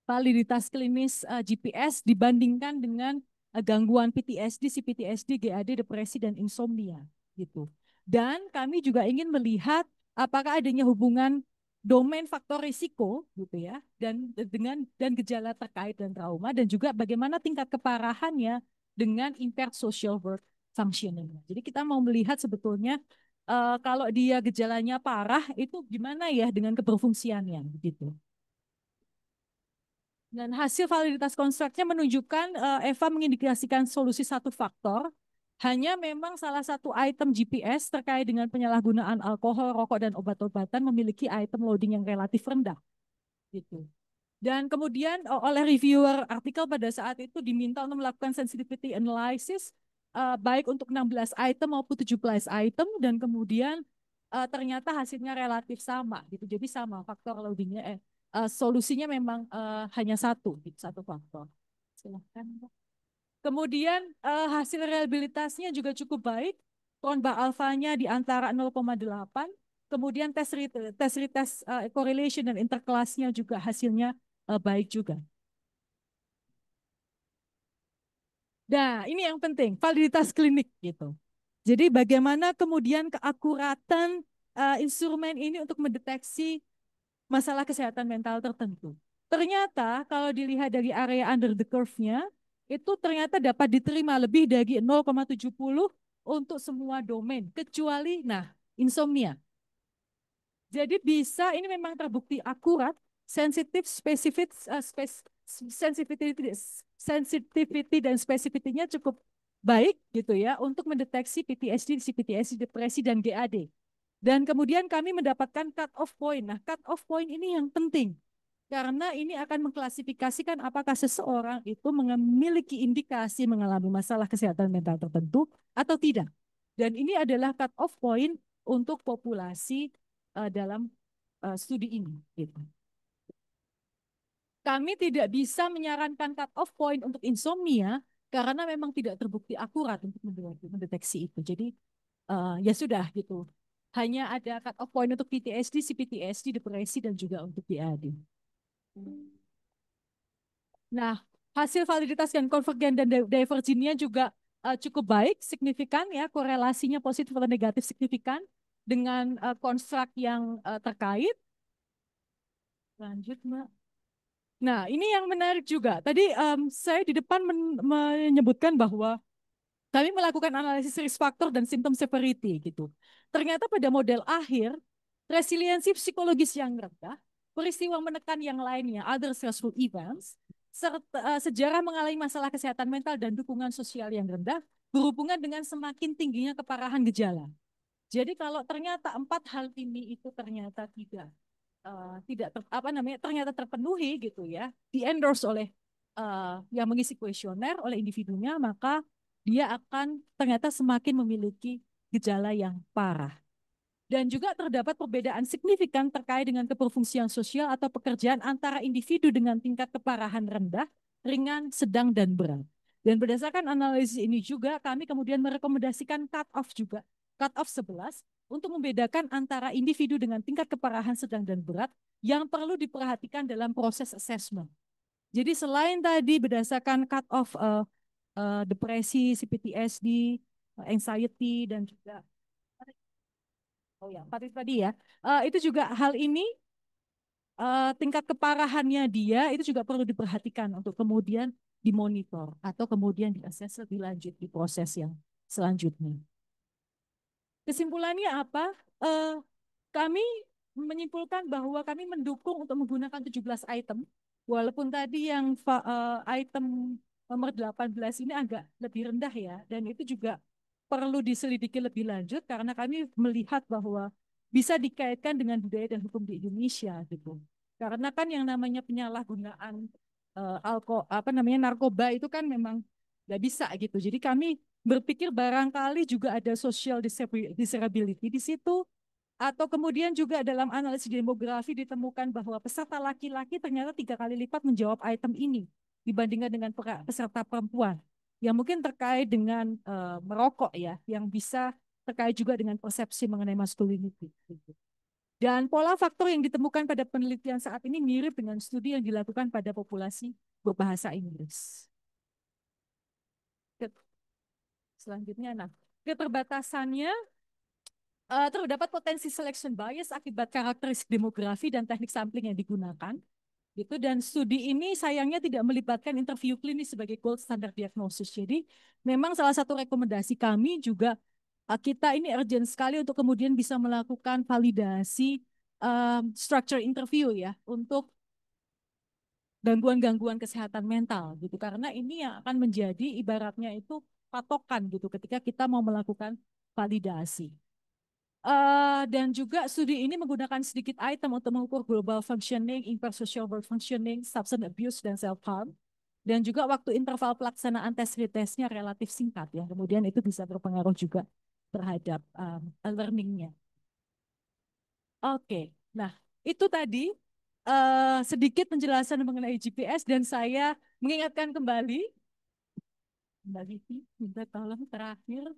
Validitas klinis GPS dibandingkan dengan gangguan PTSD, CPTSD, GAD, depresi, dan insomnia gitu. Dan kami juga ingin melihat apakah adanya hubungan domain faktor risiko gitu ya, dan gejala terkait dan trauma, dan juga bagaimana tingkat keparahannya dengan impaired social work functioning. Jadi kita mau melihat sebetulnya kalau dia gejalanya parah itu gimana ya dengan keberfungsiannya gitu. Dan hasil validitas konstruknya menunjukkan Eva mengindikasikan solusi satu faktor, hanya memang salah satu item GPS terkait dengan penyalahgunaan alkohol, rokok, dan obat-obatan memiliki item loading yang relatif rendah. Gitu. Dan kemudian oleh reviewer artikel pada saat itu diminta untuk melakukan sensitivity analysis baik untuk 16 item maupun 17 item, dan kemudian ternyata hasilnya relatif sama gitu. Jadi sama faktor loadingnya solusinya memang hanya satu faktor. Silahkan. Kemudian hasil reliabilitasnya juga cukup baik. Tronba alfanya di antara 0,8. Kemudian tes retest correlation dan interkelasnya juga hasilnya baik juga. Nah, ini yang penting, validitas klinik gitu. Jadi bagaimana kemudian keakuratan instrumen ini untuk mendeteksi masalah kesehatan mental tertentu. Ternyata kalau dilihat dari area under the curve-nya, itu ternyata dapat diterima lebih dari 0,70 untuk semua domain, kecuali insomnia. Jadi bisa, ini memang terbukti akurat, sensitif, sensitivity dan specificity-nya cukup baik gitu ya untuk mendeteksi PTSD, CPTSD, depresi, dan GAD. Dan kemudian kami mendapatkan cut-off point. Nah, cut-off point ini yang penting. Karena ini akan mengklasifikasikan apakah seseorang itu memiliki indikasi mengalami masalah kesehatan mental tertentu atau tidak. Dan ini adalah cut-off point untuk populasi dalam studi ini. Gitu. Kami tidak bisa menyarankan cut-off point untuk insomnia karena memang tidak terbukti akurat untuk mendeteksi itu. Jadi ya sudah gitu. Hanya ada cut-off point untuk PTSD, CPTSD, depresi, dan juga untuk GAD. Nah, hasil validitas dan konvergen dan divergennya juga cukup baik, signifikan ya, korelasinya positif atau negatif signifikan dengan konstruk yang terkait. Lanjut, Mbak. Nah, ini yang menarik juga. Tadi saya di depan menyebutkan bahwa kami melakukan analisis risk factor dan symptom severity gitu. Ternyata pada model akhir, resiliensi psikologis yang rendah, peristiwa menekan yang lainnya, other stressful events, serta sejarah mengalami masalah kesehatan mental dan dukungan sosial yang rendah berhubungan dengan semakin tingginya keparahan gejala. Jadi kalau ternyata 4 hal ini itu ternyata ternyata terpenuhi gitu ya, di endorse oleh yang mengisi kuesioner oleh individunya, maka dia akan ternyata semakin memiliki gejala yang parah. Dan juga terdapat perbedaan signifikan terkait dengan keberfungsian sosial atau pekerjaan antara individu dengan tingkat keparahan rendah, ringan, sedang, dan berat. Dan berdasarkan analisis ini juga kami kemudian merekomendasikan cut-off juga. Cut-off 11 untuk membedakan antara individu dengan tingkat keparahan sedang dan berat yang perlu diperhatikan dalam proses assessment. Jadi selain tadi berdasarkan cut-off depresi, CPTSD, anxiety, dan juga tadi ya, itu juga hal ini tingkat keparahannya dia itu juga perlu diperhatikan untuk kemudian dimonitor atau kemudian diakses lebih lanjut di proses yang selanjutnya. Kesimpulannya apa? Kami menyimpulkan bahwa kami mendukung untuk menggunakan 17 item, walaupun tadi yang item nomor 18 ini agak lebih rendah ya, dan itu juga perlu diselidiki lebih lanjut karena kami melihat bahwa bisa dikaitkan dengan budaya dan hukum di Indonesia gitu. Karena kan yang namanya penyalahgunaan narkoba itu kan memang nggak bisa gitu. Jadi kami berpikir barangkali juga ada social disability di situ, atau kemudian juga dalam analisis demografi ditemukan bahwa peserta laki-laki ternyata 3 kali lipat menjawab item ini dibandingkan dengan peserta perempuan. Yang mungkin terkait dengan merokok ya, yang bisa terkait juga dengan persepsi mengenai masculinity. Dan pola faktor yang ditemukan pada penelitian saat ini mirip dengan studi yang dilakukan pada populasi berbahasa Inggris. Selanjutnya, keterbatasannya terdapat potensi selection bias akibat karakteristik demografi dan teknik sampling yang digunakan. Gitu, dan studi ini sayangnya tidak melibatkan interview klinis sebagai gold standard diagnosis. Jadi memang salah satu rekomendasi kami juga kita ini urgent sekali untuk kemudian bisa melakukan validasi structure interview ya untuk gangguan-gangguan kesehatan mental gitu, karena ini yang akan menjadi ibaratnya itu patokan gitu ketika kita mau melakukan validasi. Dan juga studi ini menggunakan sedikit item untuk mengukur global functioning, intersocial work functioning, substance abuse, dan self-harm. Dan juga waktu interval pelaksanaan tes retestnya relatif singkat ya. Kemudian itu bisa berpengaruh juga terhadap learning-nya. Oke, nah itu tadi sedikit penjelasan mengenai GPS, dan saya mengingatkan kembali, Mbak Vivi, minta tolong terakhir.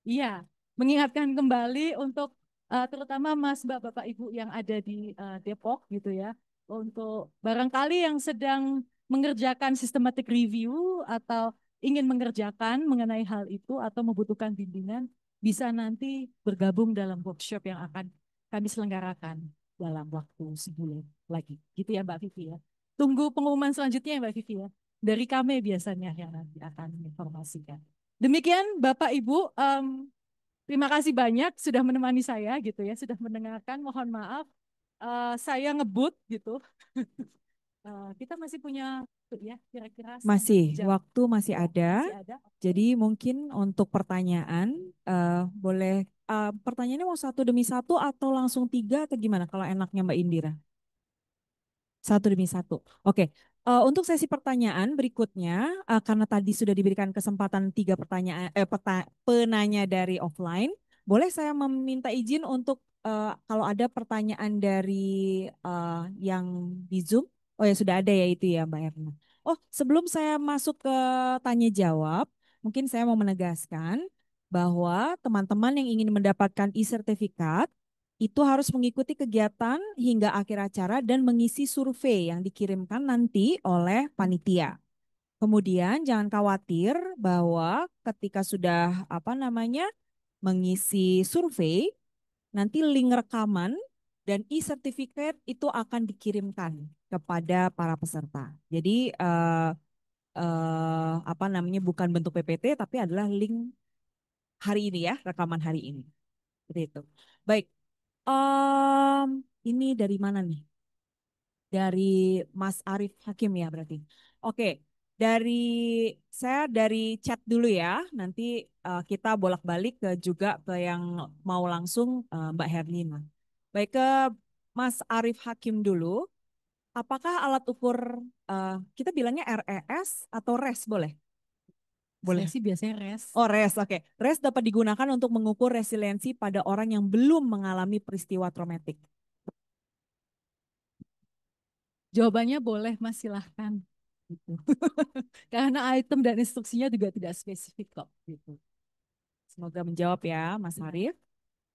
Iya, mengingatkan kembali untuk terutama Mas Bapak Ibu yang ada di Depok gitu ya, untuk barangkali yang sedang mengerjakan systematic review atau ingin mengerjakan mengenai hal itu atau membutuhkan bimbingan, bisa nanti bergabung dalam workshop yang akan kami selenggarakan dalam waktu sebulan lagi. Gitu ya Mbak Vivi ya. Tunggu pengumuman selanjutnya ya Mbak Vivi ya. Dari kami biasanya yang nanti akan menginformasikan. Demikian Bapak Ibu, terima kasih banyak sudah menemani saya gitu ya, sudah mendengarkan. Mohon maaf saya ngebut gitu. Kita masih punya ya kira-kira Masih, jam. waktu masih Ya, ada. masih ada. Jadi mungkin untuk pertanyaan, boleh pertanyaannya mau satu demi satu atau langsung 3 atau gimana kalau enaknya Mbak Indira? Satu demi satu. Oke, untuk sesi pertanyaan berikutnya, karena tadi sudah diberikan kesempatan 3 pertanyaan, penanya dari offline, boleh saya meminta izin untuk kalau ada pertanyaan dari yang di Zoom? Oh ya sudah ada ya itu ya Mbak Erna. Oh sebelum saya masuk ke tanya jawab, mungkin saya mau menegaskan bahwa teman-teman yang ingin mendapatkan e-sertifikat itu harus mengikuti kegiatan hingga akhir acara dan mengisi survei yang dikirimkan nanti oleh panitia. Kemudian jangan khawatir bahwa ketika sudah mengisi survei, nanti link rekaman dan e-certificate itu akan dikirimkan kepada para peserta. Jadi bukan bentuk PPT tapi adalah link hari ini ya, rekaman hari ini. Seperti itu. Baik. Ini dari mana nih? Dari Mas Arif Hakim ya berarti. Oke, dari saya dari chat dulu ya. Nanti kita bolak-balik juga ke yang mau langsung Mbak Herlina. Baik ke Mas Arif Hakim dulu. Apakah alat ukur kita bilangnya RES atau RES boleh? Boleh. Saya sih biasanya res. Oh, REST, oke. REST dapat digunakan untuk mengukur resiliensi pada orang yang belum mengalami peristiwa traumatik. Jawabannya boleh Mas, silahkan. Gitu. Karena item dan instruksinya juga tidak spesifik kok. Gitu. Semoga menjawab ya, Mas Ya. Harif.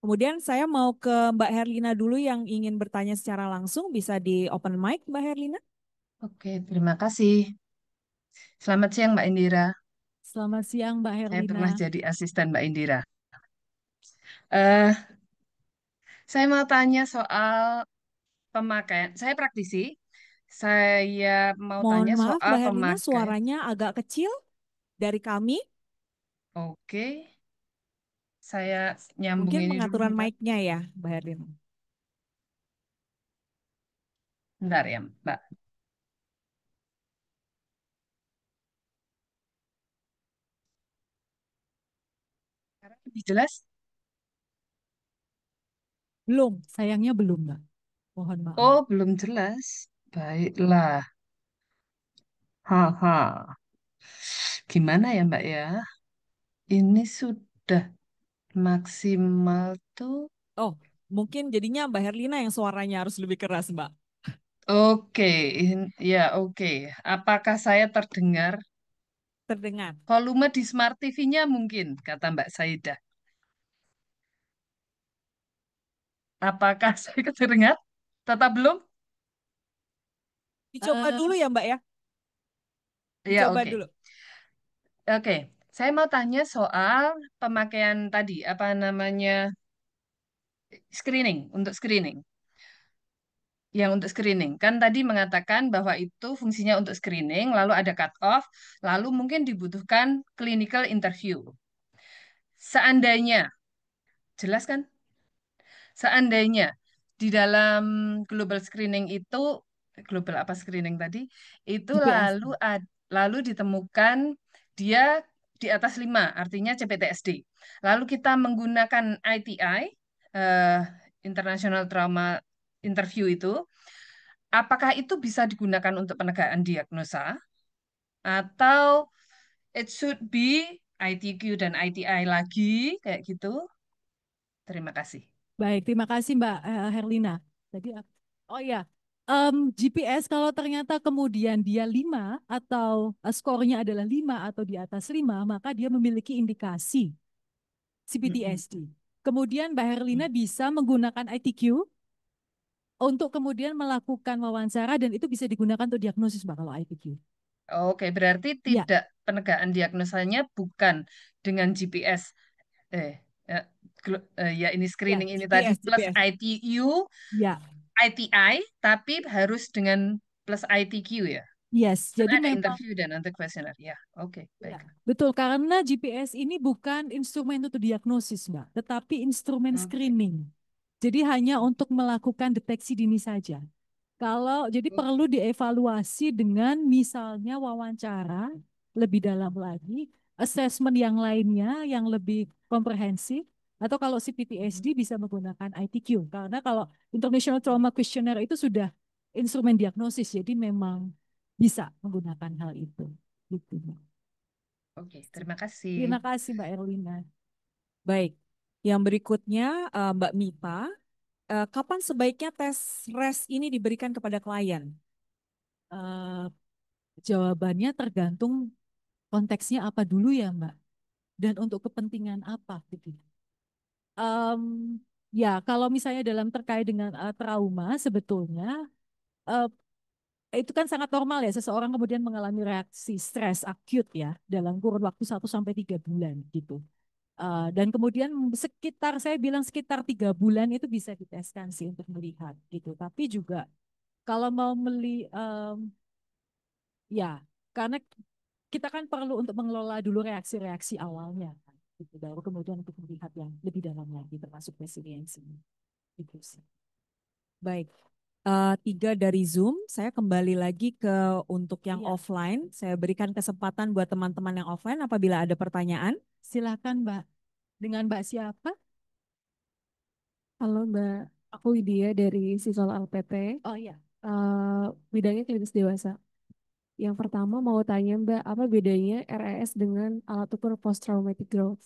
Kemudian saya mau ke Mbak Herlina dulu yang ingin bertanya secara langsung. Bisa di open mic, Mbak Herlina? Oke, terima kasih. Selamat siang Mbak Indira. Selamat siang Mbak Saya Herlina. pernah jadi asisten Mbak Indira. Eh, saya mau tanya soal pemakaian. Saya praktisi. Saya mau Mohon tanya maaf, soal Mbak Herlina, pemakaian. suaranya agak kecil dari kami. Oke, saya nyambung Mungkin ini dulu pengaturan bentar. mic-nya ya, Mbak Herlina. Bentar ya, Mbak. Sekarang lebih jelas? Belum, sayangnya belum Mbak. Mohon maaf. Oh, belum jelas. Baiklah. Haha. Gimana ya, Mbak ya? Ini sudah maksimal tuh. Oh, mungkin jadinya Mbak Herlina yang suaranya harus lebih keras, Mbak. Oke, ya oke. Apakah saya terdengar? Terdengar. Volume di Smart TV-nya mungkin, kata Mbak Saidah. Apakah saya terdengar? Tetap belum? Dicoba Eh, dulu ya, Mbak ya. Ya, Dicoba oke. dulu. Oke, saya mau tanya soal pemakaian tadi, apa namanya, screening, untuk screening. Yang untuk screening. Kan tadi mengatakan bahwa itu fungsinya untuk screening, lalu ada cut-off, lalu mungkin dibutuhkan clinical interview. Seandainya, jelas kan? Seandainya di dalam global screening itu, global apa screening tadi, itu GPS. lalu ditemukan dia di atas 5, artinya CPTSD. Lalu kita menggunakan ITI, eh, International Trauma Interview itu, apakah itu bisa digunakan untuk penegakan diagnosa atau it should be ITQ dan ITI lagi kayak gitu? Terima kasih. Baik, terima kasih Mbak Herlina. Tadi oh ya, GPS kalau ternyata kemudian dia 5 atau skornya adalah 5 atau di atas 5, maka dia memiliki indikasi Mm-mm. CPTSD. Kemudian Mbak Herlina bisa menggunakan ITQ untuk kemudian melakukan wawancara dan itu bisa digunakan untuk diagnosis Mbak kalau ITQ. Oke, berarti Ya, tidak penegakan diagnosanya bukan dengan GPS, eh, ya, ya ini ya, screening ini tadi GPS, plus GPS. ITU, ya, ITI, tapi harus dengan plus ITQ ya. yes. Karena Jadi ada memang interview dan nanti kuesioner. Ya, oke, ya, baiklah. betul, karena GPS ini bukan instrumen untuk diagnosis, Mbak, tetapi instrumen Oke, screening. Jadi hanya untuk melakukan deteksi dini saja. Kalau jadi perlu oke, dievaluasi dengan misalnya wawancara lebih dalam lagi, assessment yang lainnya yang lebih komprehensif, atau kalau Mhm. CPTSD bisa menggunakan ITQ. Karena kalau International Trauma Questionnaire itu sudah instrumen diagnosis, jadi memang bisa menggunakan hal itu. Gitu, Mbak. Oke, terima kasih. Terima kasih Mbak Erlina. Baik. Yang berikutnya, Mbak Mita, kapan sebaiknya tes RES ini diberikan kepada klien? Eh, Jawabannya tergantung konteksnya apa dulu ya Mbak, dan untuk kepentingan apa gitu. Em, ya kalau misalnya dalam terkait dengan trauma sebetulnya eh, itu kan sangat normal ya seseorang kemudian mengalami reaksi stres akut ya dalam kurun waktu 1 sampai 3 bulan gitu. Dan kemudian sekitar saya bilang sekitar 3 bulan itu bisa diteskan sih untuk melihat gitu. Tapi juga kalau mau ya karena kita kan perlu untuk mengelola dulu reaksi-reaksi awalnya kan, gitu. Baru kemudian untuk melihat yang lebih dalam lagi termasuk resiliensi itu sih. Baik. Tiga dari Zoom, saya kembali lagi ke untuk yang Iya, offline. Saya berikan kesempatan buat teman-teman yang offline apabila ada pertanyaan. silakan Mbak. Dengan Mbak siapa? Halo Mbak, aku Widya dari Sisol LPT, Oh iya, bidangnya klinis dewasa. Yang pertama mau tanya Mbak, apa bedanya RES dengan alat ukur post traumatic growth?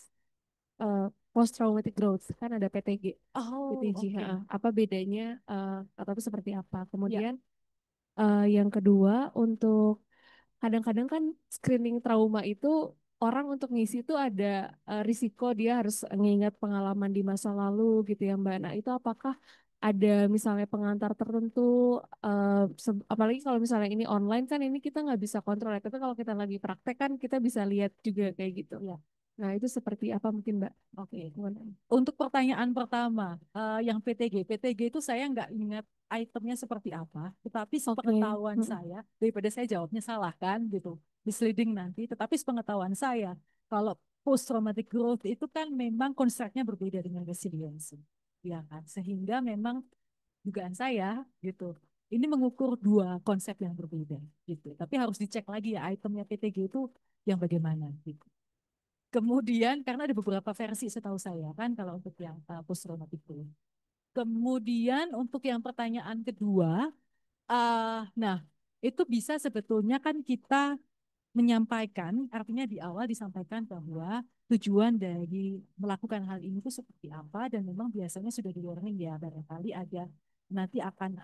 Post traumatic growth kan ada PTG, Oh, PTG, oke. apa bedanya atau seperti apa? Ya, Kemudian yang kedua untuk kadang-kadang kan screening trauma itu orang untuk ngisi itu ada risiko dia harus mengingat pengalaman di masa lalu gitu ya Mbak. Nah itu apakah ada misalnya pengantar tertentu, apalagi kalau misalnya ini online kan ini kita nggak bisa kontrol ya. Tapi kalau kita lagi praktek kan kita bisa lihat juga kayak gitu. ya. Nah itu seperti apa mungkin Mbak? Oke. Untuk pertanyaan pertama, yang PTG itu saya nggak ingat itemnya seperti apa, tetapi Oke. sepengetahuan saya, daripada saya jawabnya salah kan gitu, misleading nanti, tetapi sepengetahuan saya, kalau post traumatic growth itu kan memang konsepnya berbeda dengan resiliensi, ya kan, sehingga memang dugaan saya gitu, ini mengukur dua konsep yang berbeda gitu, tapi harus dicek lagi ya itemnya PTG itu yang bagaimana gitu. Kemudian karena ada beberapa versi setahu saya kan kalau untuk yang post traumatic growth. Kemudian untuk yang pertanyaan kedua, nah itu bisa sebetulnya kan kita menyampaikan, artinya di awal disampaikan bahwa tujuan dari melakukan hal ini itu seperti apa dan memang biasanya sudah di warning ya barangkali ada nanti akan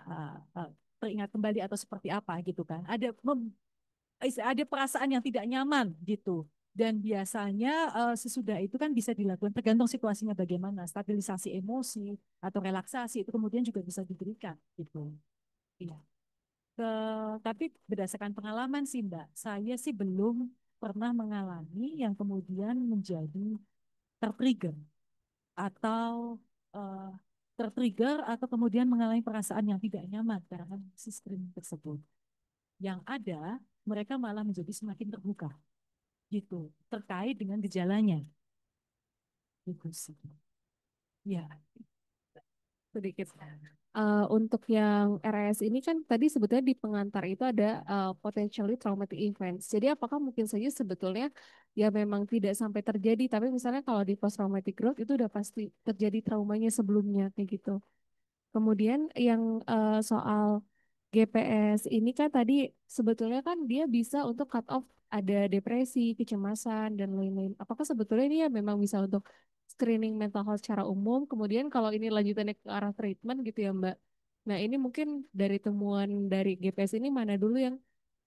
teringat kembali atau seperti apa gitu kan. Ada perasaan yang tidak nyaman gitu. Dan biasanya sesudah itu kan bisa dilakukan tergantung situasinya bagaimana, stabilisasi emosi atau relaksasi itu kemudian juga bisa diberikan gitu. Iya. Tapi berdasarkan pengalaman sih Mbak, saya sih belum pernah mengalami yang kemudian menjadi tertrigger atau eh, tertrigger atau kemudian mengalami perasaan yang tidak nyaman karena sistem tersebut. Yang ada mereka malah menjadi semakin terbuka gitu terkait dengan gejalanya gitu sih ya. Sedikit. Untuk yang RS ini kan tadi sebetulnya di pengantar itu ada potentially traumatic events. Jadi apakah mungkin saja sebetulnya ya memang tidak sampai terjadi, tapi misalnya kalau di post traumatic growth itu udah pasti terjadi traumanya sebelumnya kayak gitu. Kemudian yang soal GPS ini kan tadi sebetulnya kan dia bisa untuk cut off ada depresi, kecemasan dan lain-lain. Apakah sebetulnya ini ya memang bisa untuk screening mental health secara umum? Kemudian kalau ini lanjutannya ke arah treatment gitu ya Mbak. Nah ini mungkin dari temuan dari GPS ini mana dulu yang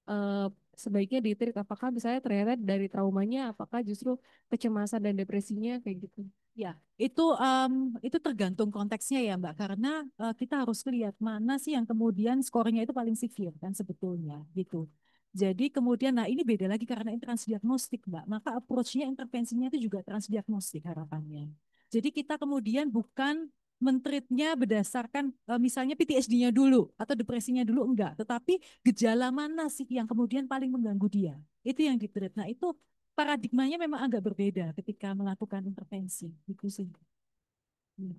eh, sebaiknya ditreat? Apakah misalnya ternyata dari traumanya, apakah justru kecemasan dan depresinya kayak gitu? Ya, itu tergantung konteksnya ya Mbak, karena kita harus lihat mana sih yang kemudian skornya itu paling severe kan sebetulnya gitu. Jadi kemudian, nah ini beda lagi karena ini transdiagnostik Mbak, maka approach-nya intervensinya itu juga transdiagnostik harapannya. Jadi kita kemudian bukan mentreatnya berdasarkan misalnya PTSD-nya dulu atau depresinya dulu enggak, tetapi gejala mana sih yang kemudian paling mengganggu dia, itu yang ditreat. Nah itu paradigmanya memang agak berbeda ketika melakukan intervensi gitu sih. Hmm.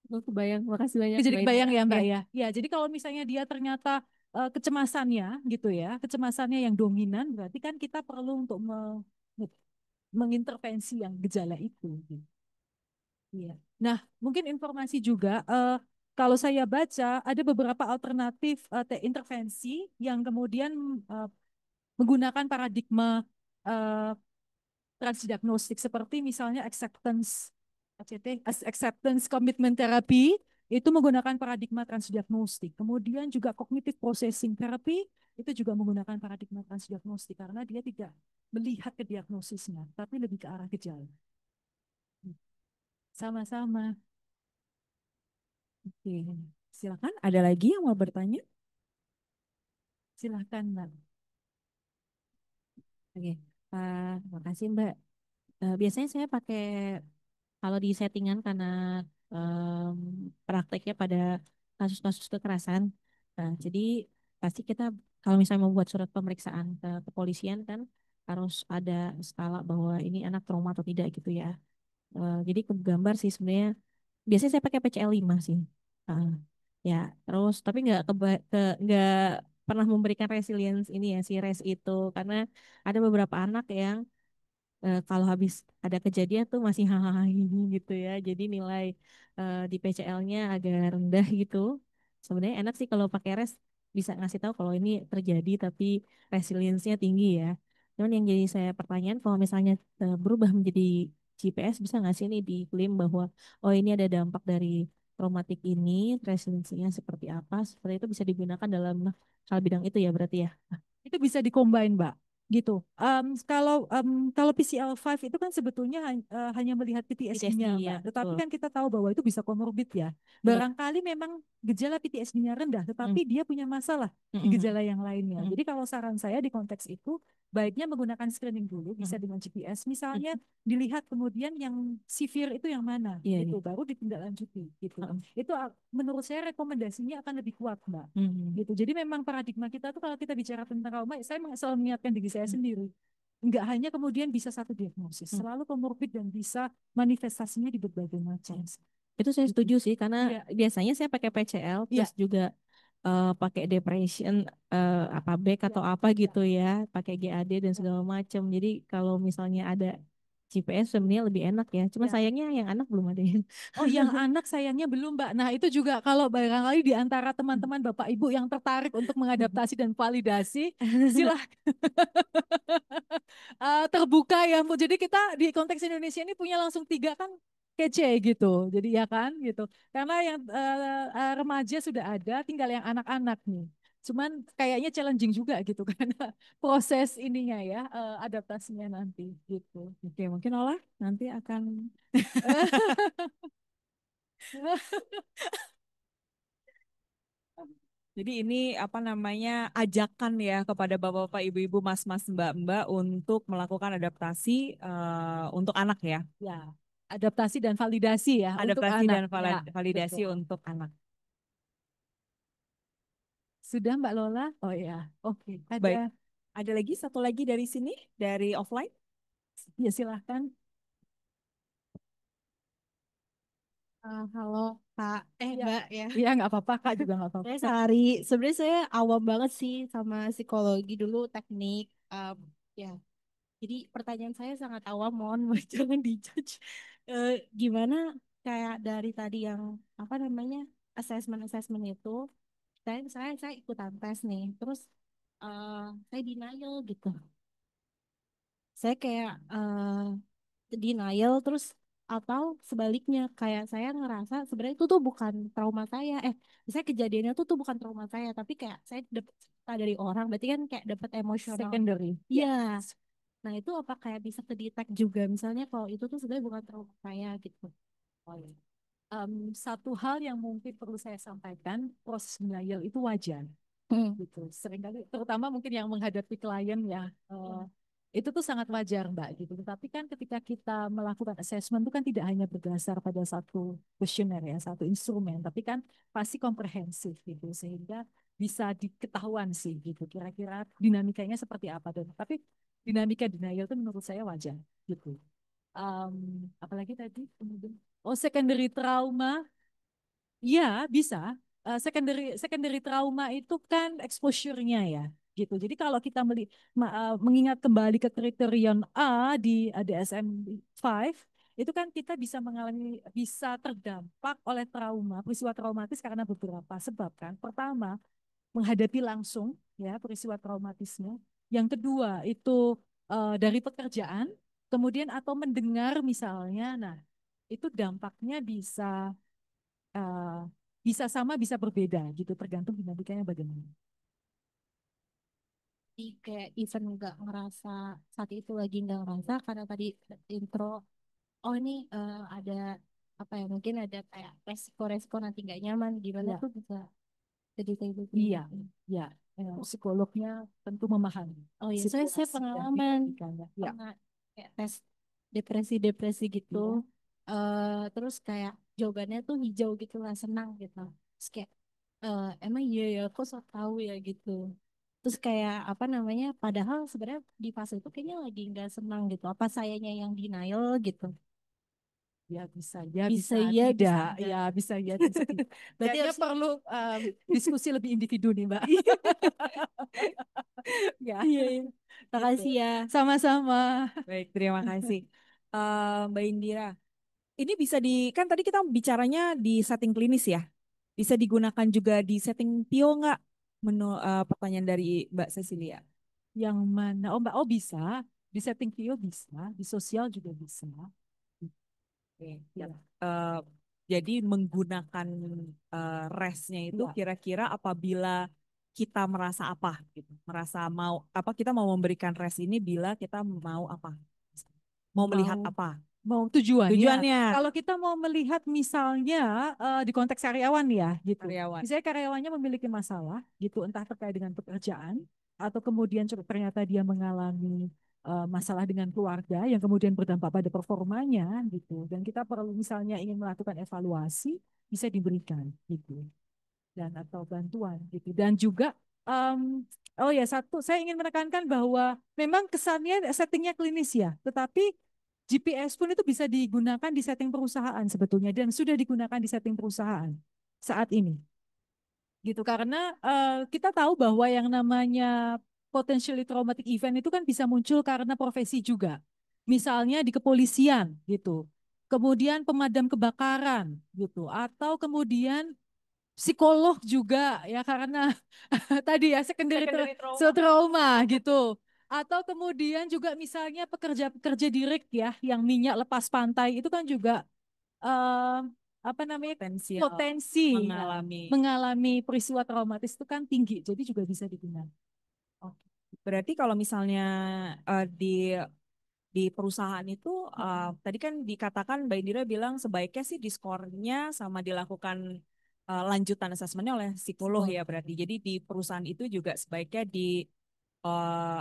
Oh, kebayang. Makasih banyak Jadi Mbak Ida. kebayang ya Mbak Ya. ya. Ya, jadi kalau misalnya dia ternyata kecemasannya gitu ya, kecemasannya yang dominan, berarti kan kita perlu untuk mengintervensi yang gejala itu. Gitu. Iya. Nah, mungkin informasi juga kalau saya baca ada beberapa alternatif intervensi yang kemudian eh, menggunakan paradigma eh, transdiagnostik seperti misalnya acceptance ACT, acceptance commitment therapy itu menggunakan paradigma transdiagnostik. Kemudian juga cognitive processing therapy itu juga menggunakan paradigma transdiagnostik karena dia tidak melihat ke diagnosisnya, tapi lebih ke arah gejala. Sama-sama. Oke, silakan. Ada lagi yang mau bertanya? Silakan, Mbak. Oke, makasih Mbak. Biasanya saya pakai kalau di settingan karena em, prakteknya pada kasus-kasus kekerasan. Nah, jadi pasti kita kalau misalnya membuat surat pemeriksaan ke kepolisian kan harus ada skala bahwa ini anak trauma atau tidak gitu ya. Jadi kegambar sih sebenarnya. Biasanya saya pakai PCL 5 sih. Ah, ya, terus tapi nggak pernah memberikan resilience ini ya si res itu karena ada beberapa anak yang kalau habis ada kejadian tuh masih hahaha gitu ya. Jadi nilai di PCL-nya agak rendah gitu. Sebenarnya enak sih kalau pakai res bisa ngasih tahu kalau ini terjadi tapi resilience-nya tinggi ya. Cuman yang jadi saya pertanyaan kalau misalnya berubah menjadi GPS bisa nggak sih ini diklaim bahwa oh ini ada dampak dari traumatik ini, resilience-nya seperti apa, seperti itu bisa digunakan dalam hal bidang itu ya berarti ya. Itu bisa dikombin, Mbak. Gitu. Kalau PCL5 itu kan sebetulnya hanya melihat PTSD-nya, PTSD ya, Mbak. Tetapi betul. kan kita tahu bahwa itu bisa komorbid ya. Iya. Barangkali memang gejala PTSD-nya rendah, tetapi dia punya masalah di Mm-mm. gejala yang lainnya. Mm-mm. Jadi kalau saran saya di konteks itu, baiknya menggunakan screening dulu, bisa dengan GPS. Misalnya dilihat kemudian yang severe itu yang mana, Iya, gitu. iya. Baru ditindaklanjuti, gitu. Heeh. Itu menurut saya rekomendasinya akan lebih kuat, Mbak. Mhm. Gitu. Jadi memang paradigma kita tuh kalau kita bicara tentang trauma, saya selalu mengingatkan diri saya sendiri. Enggak hanya kemudian bisa satu diagnosis, selalu komorbid dan bisa manifestasinya di berbagai macam. Itu saya Gitu. setuju sih karena Iya. biasanya saya pakai PCL Iya. terus juga pakai depression apa back atau apa gitu ya, pakai GAD dan segala macam. Jadi kalau misalnya ada GPS sebenarnya lebih enak ya. Cuma Ya. sayangnya yang anak belum ada yang. Oh, yang anak sayangnya belum, Mbak. Nah, itu juga kalau barangkali di antara teman-teman Bapak Ibu yang tertarik untuk mengadaptasi dan validasi, silahkan. Terbuka ya, Bu. Jadi kita di konteks Indonesia ini punya langsung 3 kan kece gitu. Jadi ya kan gitu. Karena yang remaja sudah ada, tinggal yang anak-anak nih. Cuman kayaknya challenging juga gitu karena proses ininya ya, adaptasinya nanti gitu. Oke, mungkin Ola nanti akan Jadi ini apa namanya ajakan ya kepada bapak-bapak, ibu-ibu, mas-mas, mbak-mbak untuk melakukan adaptasi untuk anak ya. Ya, adaptasi dan validasi ya untuk Adaptasi anak. dan Ya, validasi betul. untuk anak. Sudah Mbak Lola? Oh ya, oke. Baik, ada lagi satu lagi dari sini, dari offline. Ya silahkan. Halo Kak, Ya. Mbak ya. Iya nggak apa-apa Kak juga nggak apa-apa. Saya Sari. Sebenarnya saya awam banget sih sama psikologi dulu teknik. Ya, jadi pertanyaan saya sangat awam, mohon jangan dijudge. Gimana kayak dari tadi yang apa namanya assessment itu, saya ikutan tes nih, terus saya denial gitu. Saya kayak denial terus atau sebaliknya kayak saya ngerasa sebenarnya itu tuh bukan trauma saya saya kejadiannya tuh bukan trauma saya tapi kayak saya dapet cerita dari orang berarti kan kayak dapat emosional Secondary. iya nah itu apa kayak bisa kedetek juga misalnya kalau itu tuh sebenarnya bukan trauma saya gitu. Oh, ya. Satu hal yang mungkin perlu saya sampaikan, proses denial itu wajar. Gitu. Seringkali, terutama mungkin yang menghadapi klien ya, itu tuh sangat wajar Mbak gitu. Tapi kan ketika kita melakukan assessment itu kan tidak hanya berdasar pada satu kuesioner ya, satu instrumen, tapi kan pasti komprehensif gitu sehingga bisa diketahuan sih gitu kira-kira dinamikanya seperti apa dan tapi dinamika denial itu menurut saya wajar gitu. Apalagi tadi kemudian secondary trauma. Iya, bisa. Secondary trauma itu kan exposure-nya ya, gitu. Jadi kalau kita mengingat kembali ke kriterion A di DSM-5, itu kan kita bisa terdampak oleh peristiwa traumatis karena beberapa sebab kan. Pertama, menghadapi langsung ya peristiwa traumatisnya. Yang kedua itu dari pekerjaan, kemudian atau mendengar misalnya. Nah, itu dampaknya eh, bisa sama bisa berbeda gitu tergantung dinamikanya bagaimana. Jadi kayak even nggak ngerasa saat itu lagi nggak ngerasa karena tadi intro oh ini ada apa ya mungkin ada kayak resiko-resiko nanti nggak nyaman gimana Ya. tuh bisa jadi kayak gitu. Iya, ya. Psikolognya tentu memahami. Oh iya, saya situasi dan pengalaman dinamikanya. Ya. pernah kayak tes depresi gitu. Terus kayak jawabannya tuh hijau gitu lah, senang gitu. Terus kayak emang iya ya, kok so tahu ya gitu. Terus kayak apa namanya, padahal sebenarnya di fase itu kayaknya lagi nggak senang gitu. Apa sayanya yang denial gitu? Ya bisa ya Bisa bisa ya, bisa tidak enggak. ya bisa ya bisa tidak. Berarti Kayaknya harus perlu diskusi lebih individu nih Mbak. Ya, iya, iya. Makasih gitu. ya. Sama-sama. Baik, terima kasih. Mbak Indira, ini bisa kan tadi kita bicaranya di setting klinis ya, bisa digunakan juga di setting PIO nggak? Pertanyaan dari Mbak Cecilia. Yang mana? Oh Mbak, oh bisa. Di setting video bisa, di sosial juga bisa. Oke, Ya. Eh, jadi menggunakan resnya itu Ya. kira-kira apabila kita merasa apa gitu, merasa mau apa, kita mau memberikan res ini bila kita mau apa, mau melihat Mau apa mau tujuannya. tujuannya. Kalau kita mau melihat misalnya di konteks karyawan ya gitu. Karyawan. Misalnya karyawannya memiliki masalah gitu, entah terkait dengan pekerjaan atau kemudian ternyata dia mengalami masalah dengan keluarga yang kemudian berdampak pada performanya gitu. Dan kita perlu misalnya ingin melakukan evaluasi, bisa diberikan gitu. Dan atau bantuan gitu. Dan juga oh ya, satu saya ingin menekankan bahwa memang kesannya settingnya klinis ya, tetapi GPS pun itu bisa digunakan di setting perusahaan sebetulnya, dan sudah digunakan di setting perusahaan saat ini gitu, karena kita tahu bahwa yang namanya potentially traumatic event itu kan bisa muncul karena profesi juga, misalnya di kepolisian gitu, kemudian pemadam kebakaran gitu, atau kemudian psikolog juga ya, karena tadi ya secondary trauma gitu. Atau kemudian juga misalnya pekerja-pekerja di rig ya, yang minyak lepas pantai itu kan juga eh, apa namanya, potensi mengalami peristiwa traumatis itu kan tinggi, jadi juga bisa digunakan. Oke. Berarti kalau misalnya di perusahaan itu tadi kan dikatakan Mbak Indira bilang sebaiknya sih diskornya sama dilakukan lanjutan asesmennya oleh psikolog ya, berarti. Jadi di perusahaan itu juga sebaiknya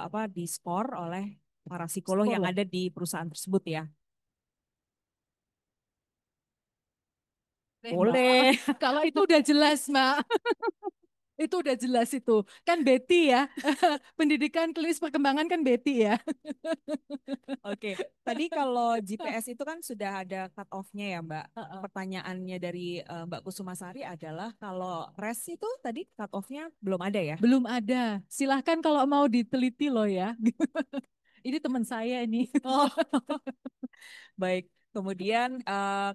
apa, diskor oleh para psikolog yang ada di perusahaan tersebut ya. Boleh. Kalau itu udah jelas, Mbak. Itu udah jelas itu. Kan Betty ya. Pendidikan klinis perkembangan kan Betty ya. Oke, tadi kalau GPS itu kan sudah ada cut off-nya ya Mbak. Pertanyaannya dari Mbak Kusumasari adalah kalau res itu tadi cut off-nya belum ada ya? Belum ada. Silahkan kalau mau diteliti loh ya. Ini teman saya ini. Oh. Baik. Kemudian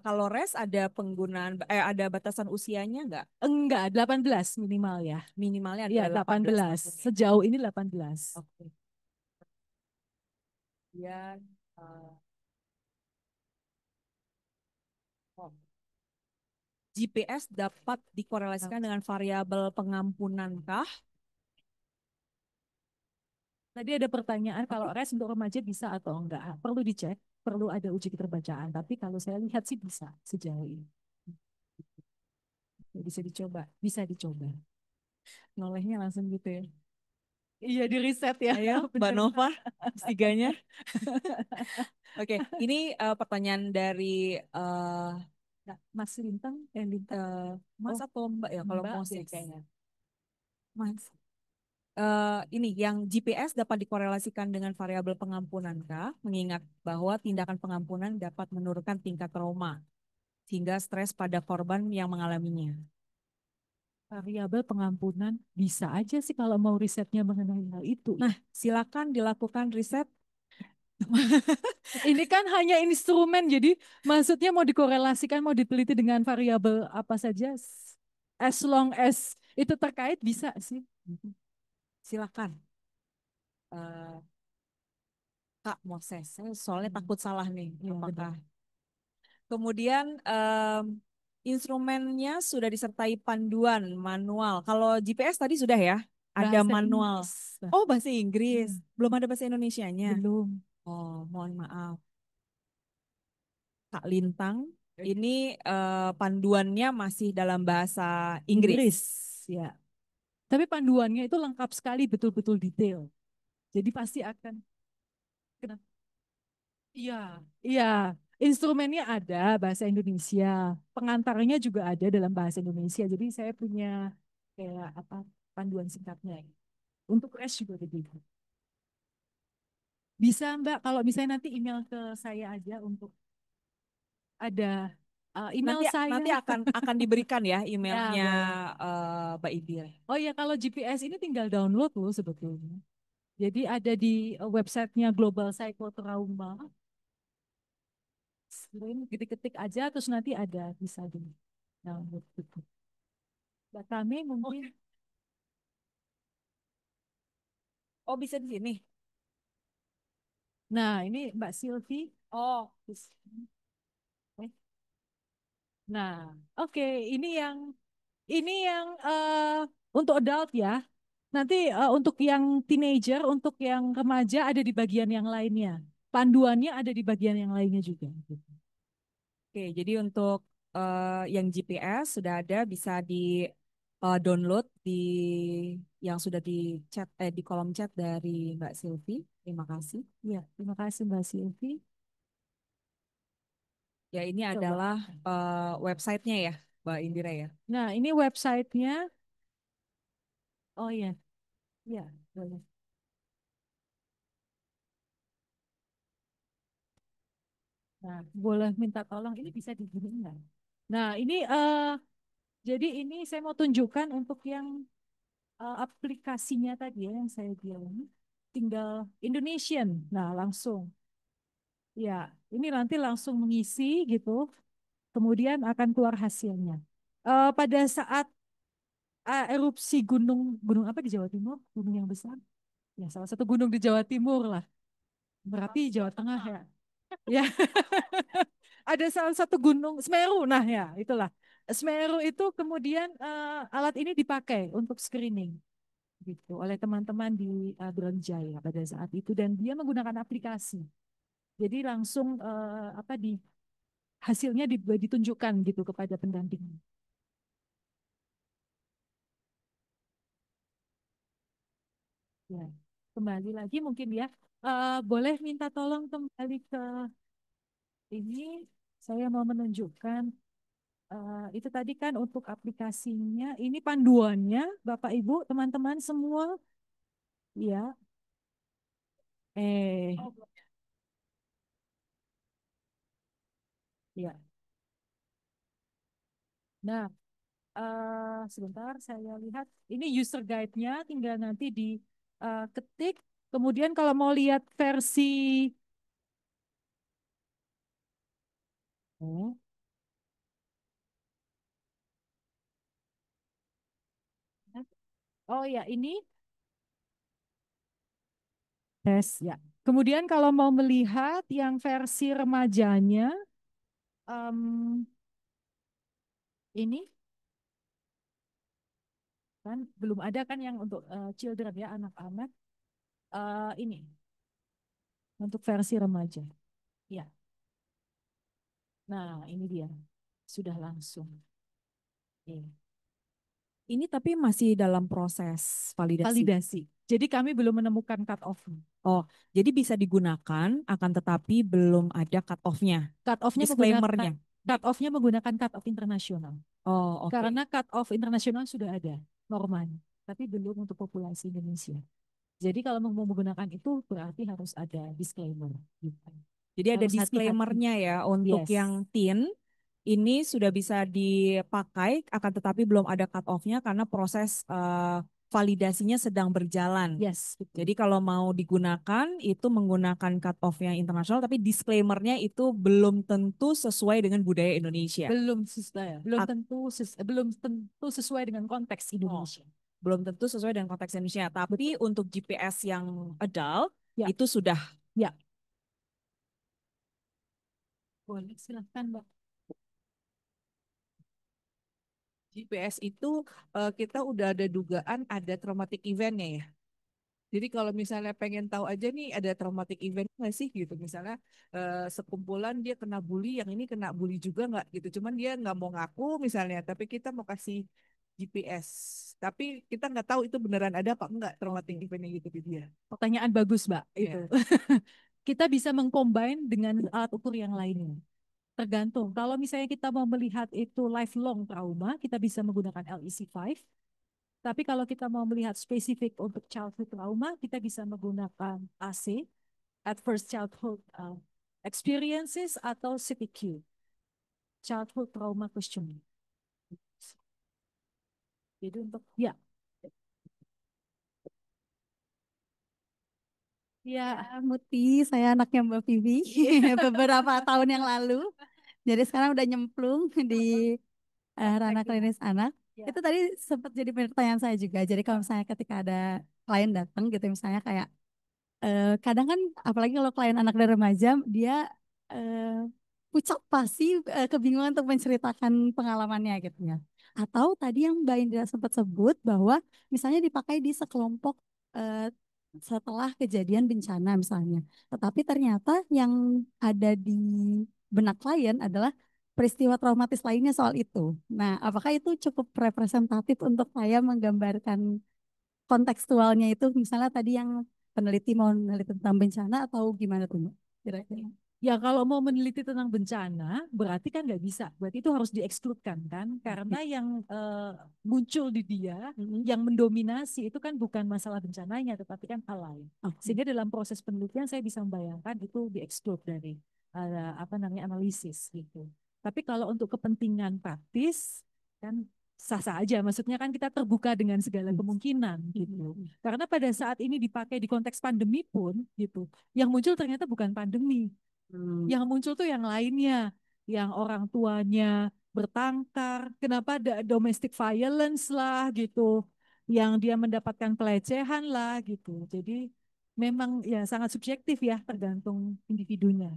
kalau res ada ada batasan usianya nggak? Enggak, 18 minimal ya. Minimalnya Iya, adalah 18. 18 tahun ya? Sejauh ini 18. Oke. Kemudian GPS dapat dikorelasikan dengan variabel pengampunankah? Tadi ada pertanyaan kalau res untuk remaja bisa atau enggak. Perlu dicek, perlu ada uji keterbacaan. Tapi kalau saya lihat sih bisa sejauh ini. Bisa dicoba, bisa dicoba. Nolehnya langsung gitu ya. Iya, di riset ya. Ayo Mbak Nova, S3-nya. Oke, ini pertanyaan dari Mas Lintang, Mas atau Mbak ya kalau Mbak Moses. kayaknya. Mas. Ini yang GPS dapat dikorelasikan dengan variabel pengampunankah? Mengingat bahwa tindakan pengampunan dapat menurunkan tingkat trauma sehingga stres pada korban yang mengalaminya. Variabel pengampunan bisa aja sih kalau mau risetnya mengenai hal itu. Nah, silakan dilakukan riset. Ini kan hanya instrumen, jadi maksudnya mau dikorelasikan, mau diteliti dengan variabel apa saja, as long as itu terkait bisa sih. Silakan. Kak Moses, saya soalnya takut salah nih. Ya, Apakah? Kemudian instrumennya sudah disertai panduan manual. Kalau GPS tadi sudah ya, ada bahasa manual. Inggris. Oh, bahasa Inggris. Belum ada bahasa Indonesianya. Belum. Oh, mohon maaf. Kak Lintang, ini panduannya masih dalam bahasa Inggris. Ya. Tapi panduannya itu lengkap sekali, betul-betul detail. Jadi pasti akan. Iya, iya. Instrumennya ada bahasa Indonesia, pengantarnya juga ada dalam bahasa Indonesia. Jadi saya punya kayak apa, panduan singkatnya. Untuk res juga begitu. Bisa Mbak, kalau misalnya nanti email ke saya aja untuk ada email saya. Nanti akan diberikan ya emailnya Ya, Mbak Idir. oh ya, kalau GPS ini tinggal download loh sebetulnya. Jadi ada di websitenya Global Psychotrauma. Ketik-ketik aja terus nanti ada, bisa di download gitu. Mbak Tami mungkin. Oh, bisa di sini. Nah, ini Mbak Silvi. Oh, Eh, Nah, oke, ini yang untuk adult ya. Nanti untuk yang teenager, untuk yang remaja ada di bagian yang lainnya. Panduannya ada di bagian yang lainnya juga. oke. Jadi untuk yang GPS sudah ada, bisa di download di yang sudah di chat di kolom chat dari Mbak Silvi. Terima kasih. Ya, terima kasih Mbak Silvi. Ya, ini Coba. adalah websitenya ya, Mbak Indira ya. Nah, ini websitenya. Oh ya, ya, boleh. Nah, boleh minta tolong, ini bisa digini nggak? Nah, ini jadi ini saya mau tunjukkan untuk yang aplikasinya tadi ya, yang saya bilang. Tinggal Indonesian. Nah, langsung. Ya, ini nanti langsung mengisi gitu. Kemudian akan keluar hasilnya. Pada saat erupsi gunung apa di Jawa Timur? Gunung yang besar. Ya, salah satu gunung di Jawa Timur lah. Merapi, Jawa Tengah ya. Ya, ada salah satu gunung Semeru. Nah ya, itulah. Semeru itu kemudian alat ini dipakai untuk screening gitu oleh teman-teman di Brawijaya pada saat itu dan dia menggunakan aplikasi. Jadi langsung apa di hasilnya ditunjukkan gitu kepada pendamping. Ya, kembali lagi mungkin ya. Boleh minta tolong kembali ke ini. Saya mau menunjukkan itu tadi kan untuk aplikasinya. Ini panduannya, Bapak Ibu, teman-teman semua. Ya, eh, ya. Nah, sebentar saya lihat. Ini user guide-nya, tinggal nanti diketik. Kemudian kalau mau lihat versi, oh, oh ya ini tes ya. Kemudian kalau mau melihat yang versi remajanya, em, ini kan belum ada kan yang untuk children ya anak-anak. Ini untuk versi remaja. Ya. Nah, ini dia. Sudah langsung. Oke. Ini tapi masih dalam proses validasi. Validasi. Jadi kami belum menemukan cut off. Oh, jadi bisa digunakan, akan tetapi belum ada cut off-nya. Cut off-nya Disclaimer-nya. cut off-nya menggunakan cut off internasional. Oh, oke. Karena cut off internasional sudah ada normanya, tapi belum untuk populasi Indonesia. Jadi kalau mau menggunakan itu berarti harus ada disclaimer. Gitu. Jadi ada Harus hati-hati. disclaimer-nya ya untuk Yes. yang teen ini sudah bisa dipakai, akan tetapi belum ada cut off-nya karena proses validasinya sedang berjalan. Yes, betul. Jadi kalau mau digunakan itu menggunakan cut off yang internasional, tapi disclaimer-nya itu belum tentu sesuai dengan budaya Indonesia. Belum sesuai, belum tentu sesuai dengan konteks Indonesia. Belum tentu sesuai dengan konteks Indonesia. Tapi untuk GPS yang adult Ya. itu sudah. Ya. Boleh, silahkan Mbak. GPS itu kita udah ada dugaan ada traumatic eventnya ya. Jadi kalau misalnya pengen tahu aja nih ada traumatic event nggak sih gitu. Misalnya sekumpulan dia kena bully, yang ini kena bully juga nggak gitu. Cuman dia nggak mau ngaku misalnya, tapi kita mau kasih GPS. Tapi kita nggak tahu itu beneran ada apa enggak traumatic eventnya gitu di dia. Pertanyaan bagus, Mbak. Iya. Itu. Kita bisa mengcombine dengan alat ukur yang lainnya. Tergantung. Kalau misalnya kita mau melihat itu lifelong trauma, kita bisa menggunakan LEC5. Tapi kalau kita mau melihat spesifik untuk childhood trauma, kita bisa menggunakan AC, Adverse Childhood Experiences, atau CTQ, Childhood Trauma Questionnaire. Jadi untuk, ya. Ya, Muti, saya anaknya Mbak Vivi beberapa tahun yang lalu. Jadi sekarang udah nyemplung di ranah klinis anak. Ya. Itu tadi sempat jadi pertanyaan saya juga. Jadi kalau misalnya ketika ada klien datang gitu misalnya kayak kadang kan apalagi kalau klien anak dan remaja dia eh, pucat pasti kebingungan untuk menceritakan pengalamannya gitu ya. Atau tadi yang Mbak Indra sempat sebut bahwa misalnya dipakai di sekelompok eh, setelah kejadian bencana misalnya. Tetapi ternyata yang ada di benak klien adalah peristiwa traumatis lainnya soal itu. Nah, apakah itu cukup representatif untuk saya menggambarkan kontekstualnya itu misalnya tadi yang peneliti mau meneliti tentang bencana atau gimana tuh Mbak? Kira-kira. Ya kalau mau meneliti tentang bencana, berarti kan nggak bisa. Berarti itu harus diekskludkan kan. Karena yang muncul di dia, yang mendominasi itu kan bukan masalah bencananya, tetapi kan hal lain. Sehingga dalam proses penelitian saya bisa membayangkan itu dieksklud dari apa namanya analisis gitu. Tapi kalau untuk kepentingan praktis, kan sah-sah aja. Maksudnya kan kita terbuka dengan segala kemungkinan gitu. Karena pada saat ini dipakai di konteks pandemi pun gitu, yang muncul ternyata bukan pandemi. Yang muncul tuh yang lainnya, yang orang tuanya bertengkar, kenapa ada domestic violence lah gitu, yang dia mendapatkan pelecehan lah gitu. Jadi memang ya sangat subjektif ya, tergantung individunya.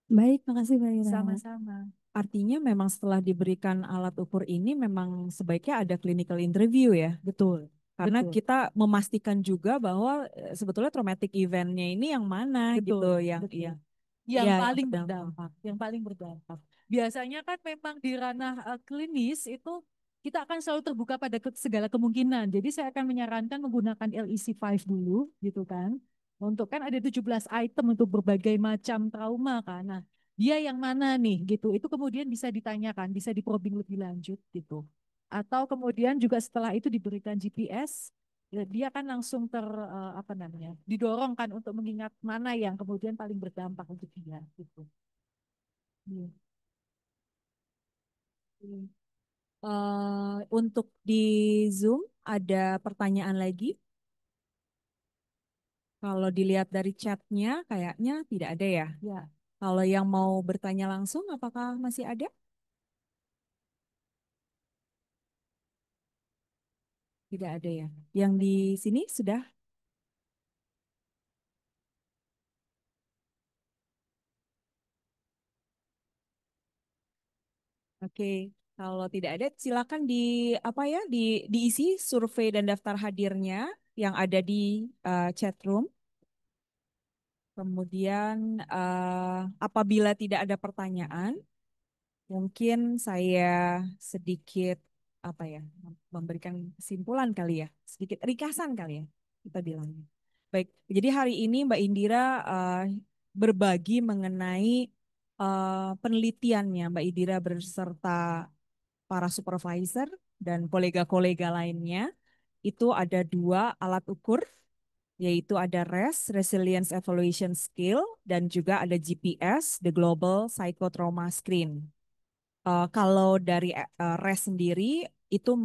Baik, makasih Mbak Ira. Sama-sama. Artinya memang setelah diberikan alat ukur ini memang sebaiknya ada clinical interview ya. Betul. Karena Betul. kita memastikan juga bahwa sebetulnya traumatic eventnya ini yang mana Betul, gitu yang betul. ya, Yang ya, paling berdampak. berdampak, yang paling berdampak. Biasanya kan memang di ranah klinis itu kita akan selalu terbuka pada segala kemungkinan. Jadi saya akan menyarankan menggunakan LEC5 dulu gitu kan. Untuk kan ada 17 item untuk berbagai macam trauma kan. Nah, dia yang mana nih gitu. Itu kemudian bisa ditanyakan, bisa diprobing lebih lanjut gitu. Atau kemudian juga setelah itu diberikan GPS, ya, dia kan langsung apa namanya didorongkan untuk mengingat mana yang kemudian paling berdampak untuk dia gitu. Iya. Untuk di Zoom ada pertanyaan lagi. Kalau dilihat dari chatnya kayaknya tidak ada ya. Ya. Kalau yang mau bertanya langsung apakah masih ada? Tidak ada ya. Yang di sini sudah? Oke, kalau tidak ada silakan apa ya diisi survei dan daftar hadirnya yang ada di chat room. Kemudian apabila tidak ada pertanyaan, mungkin saya sedikit apa ya memberikan kesimpulan kali ya, sedikit ringkasan kali ya kita bilangnya. Baik, jadi hari ini Mbak Indira berbagi mengenai penelitiannya. Mbak Indira berserta para supervisor dan kolega-kolega lainnya. Itu ada 2 alat ukur, yaitu ada Resilience Evaluation Scale, dan juga ada GPS, the Global Psychotrauma Screen. Kalau dari RES sendiri itu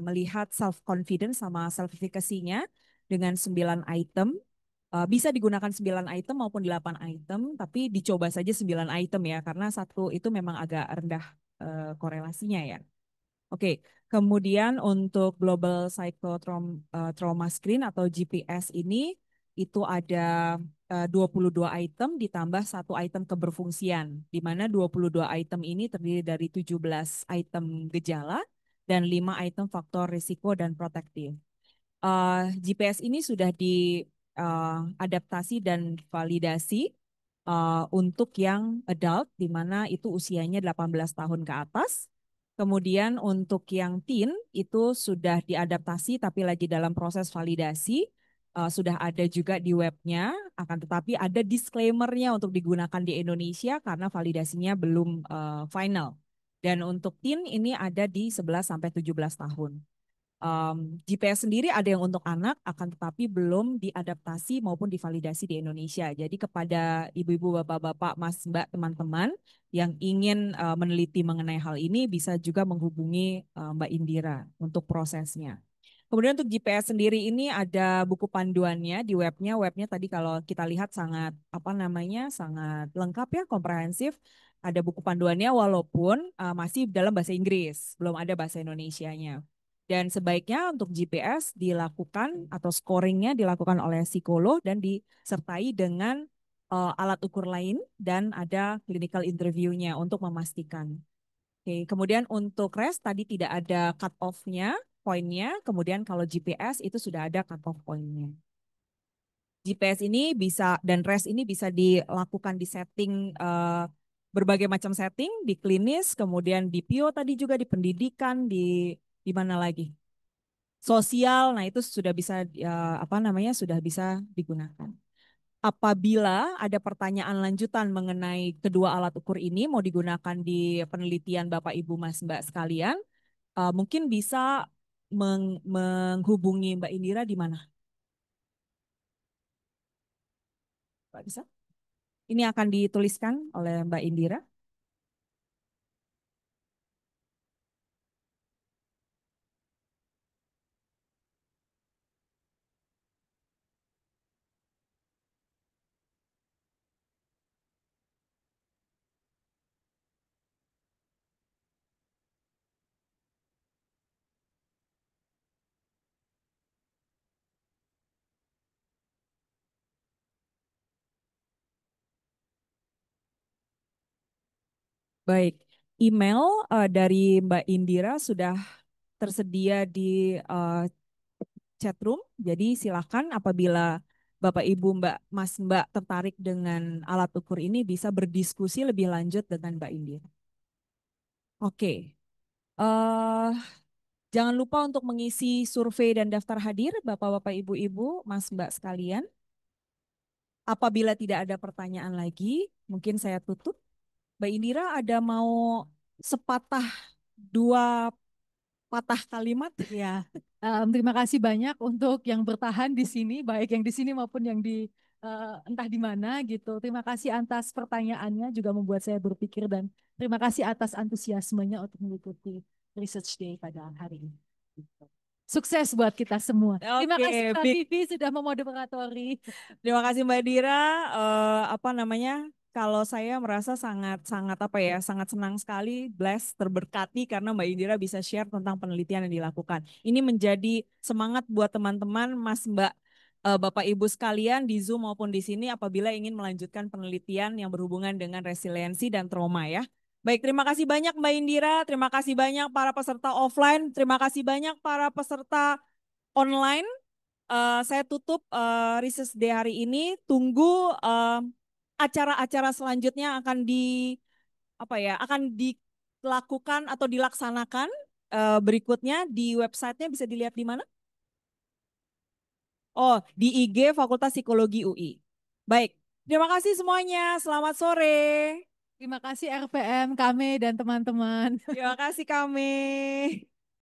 melihat self confidence sama self efficacy-nya dengan 9 item. Bisa digunakan 9 item maupun 8 item, tapi dicoba saja 9 item ya karena satu itu memang agak rendah korelasinya ya. Oke, kemudian untuk Global Psychotrauma Screen atau GPS ini itu ada 22 item ditambah 1 item keberfungsian, di mana 22 item ini terdiri dari 17 item gejala dan 5 item faktor risiko dan protektif. GPS ini sudah diadaptasi dan validasi untuk yang adult, di mana itu usianya 18 tahun ke atas. Kemudian untuk yang teen itu sudah diadaptasi tapi lagi dalam proses validasi. Sudah ada juga di webnya, akan tetapi ada disclaimer-nya untuk digunakan di Indonesia karena validasinya belum final. Dan untuk teen ini ada di 11 sampai 17 tahun. GPS sendiri ada yang untuk anak, akan tetapi belum diadaptasi maupun divalidasi di Indonesia. Jadi kepada ibu-ibu, bapak-bapak, mas, mbak, teman-teman yang ingin meneliti mengenai hal ini bisa juga menghubungi Mbak Indira untuk prosesnya. Kemudian untuk GPS sendiri ini ada buku panduannya di webnya. Webnya tadi kalau kita lihat sangat sangat lengkap ya, komprehensif. Ada buku panduannya walaupun masih dalam bahasa Inggris, belum ada bahasa Indonesianya. Dan sebaiknya untuk GPS dilakukan atau scoringnya dilakukan oleh psikolog dan disertai dengan alat ukur lain dan ada clinical interview-nya untuk memastikan. Oke, kemudian untuk REST tadi tidak ada cut off-nya, poinnya. Kemudian kalau GPS itu sudah ada cut off poinnya. GPS ini bisa dan REST ini bisa dilakukan di setting berbagai macam setting, di klinis, kemudian di PIO tadi juga di pendidikan, di mana lagi? Sosial. Nah, itu sudah bisa sudah bisa digunakan. Apabila ada pertanyaan lanjutan mengenai kedua alat ukur ini mau digunakan di penelitian Bapak Ibu Mas Mbak sekalian, mungkin bisa menghubungi Mbak Indira di mana? Pak bisa? Ini akan dituliskan oleh Mbak Indira. Baik, email dari Mbak Indira sudah tersedia di chat room. Jadi silakan apabila Bapak Ibu Mas Mbak tertarik dengan alat ukur ini bisa berdiskusi lebih lanjut dengan Mbak Indira. Oke, jangan lupa untuk mengisi survei dan daftar hadir Bapak-Bapak Ibu-Ibu Mas Mbak sekalian. Apabila tidak ada pertanyaan lagi, mungkin saya tutup. Mbak Indira ada mau sepatah dua patah kalimat? Ya, terima kasih banyak untuk yang bertahan di sini, baik yang di sini maupun yang di entah di mana gitu. Terima kasih atas pertanyaannya juga membuat saya berpikir dan terima kasih atas antusiasmenya untuk mengikuti Research Day pada hari ini. Gitu. Sukses buat kita semua. Terima kasih Mbak Vivi sudah memoderatori. Terima kasih Mbak Dira. Kalau saya merasa sangat senang sekali, blessed, terberkati karena Mbak Indira bisa share tentang penelitian yang dilakukan. Ini menjadi semangat buat teman-teman, Mas Mbak, Bapak Ibu sekalian di Zoom maupun di sini apabila ingin melanjutkan penelitian yang berhubungan dengan resiliensi dan trauma ya. Baik, terima kasih banyak Mbak Indira, terima kasih banyak para peserta offline, terima kasih banyak para peserta online. Saya tutup Research Day hari ini. Tunggu acara-acara selanjutnya akan dilakukan atau dilaksanakan berikutnya di websitenya bisa dilihat di mana? Oh, di IG Fakultas Psikologi UI. Baik, terima kasih semuanya. Selamat sore. Terima kasih RPM kami dan teman-teman. Terima kasih kami.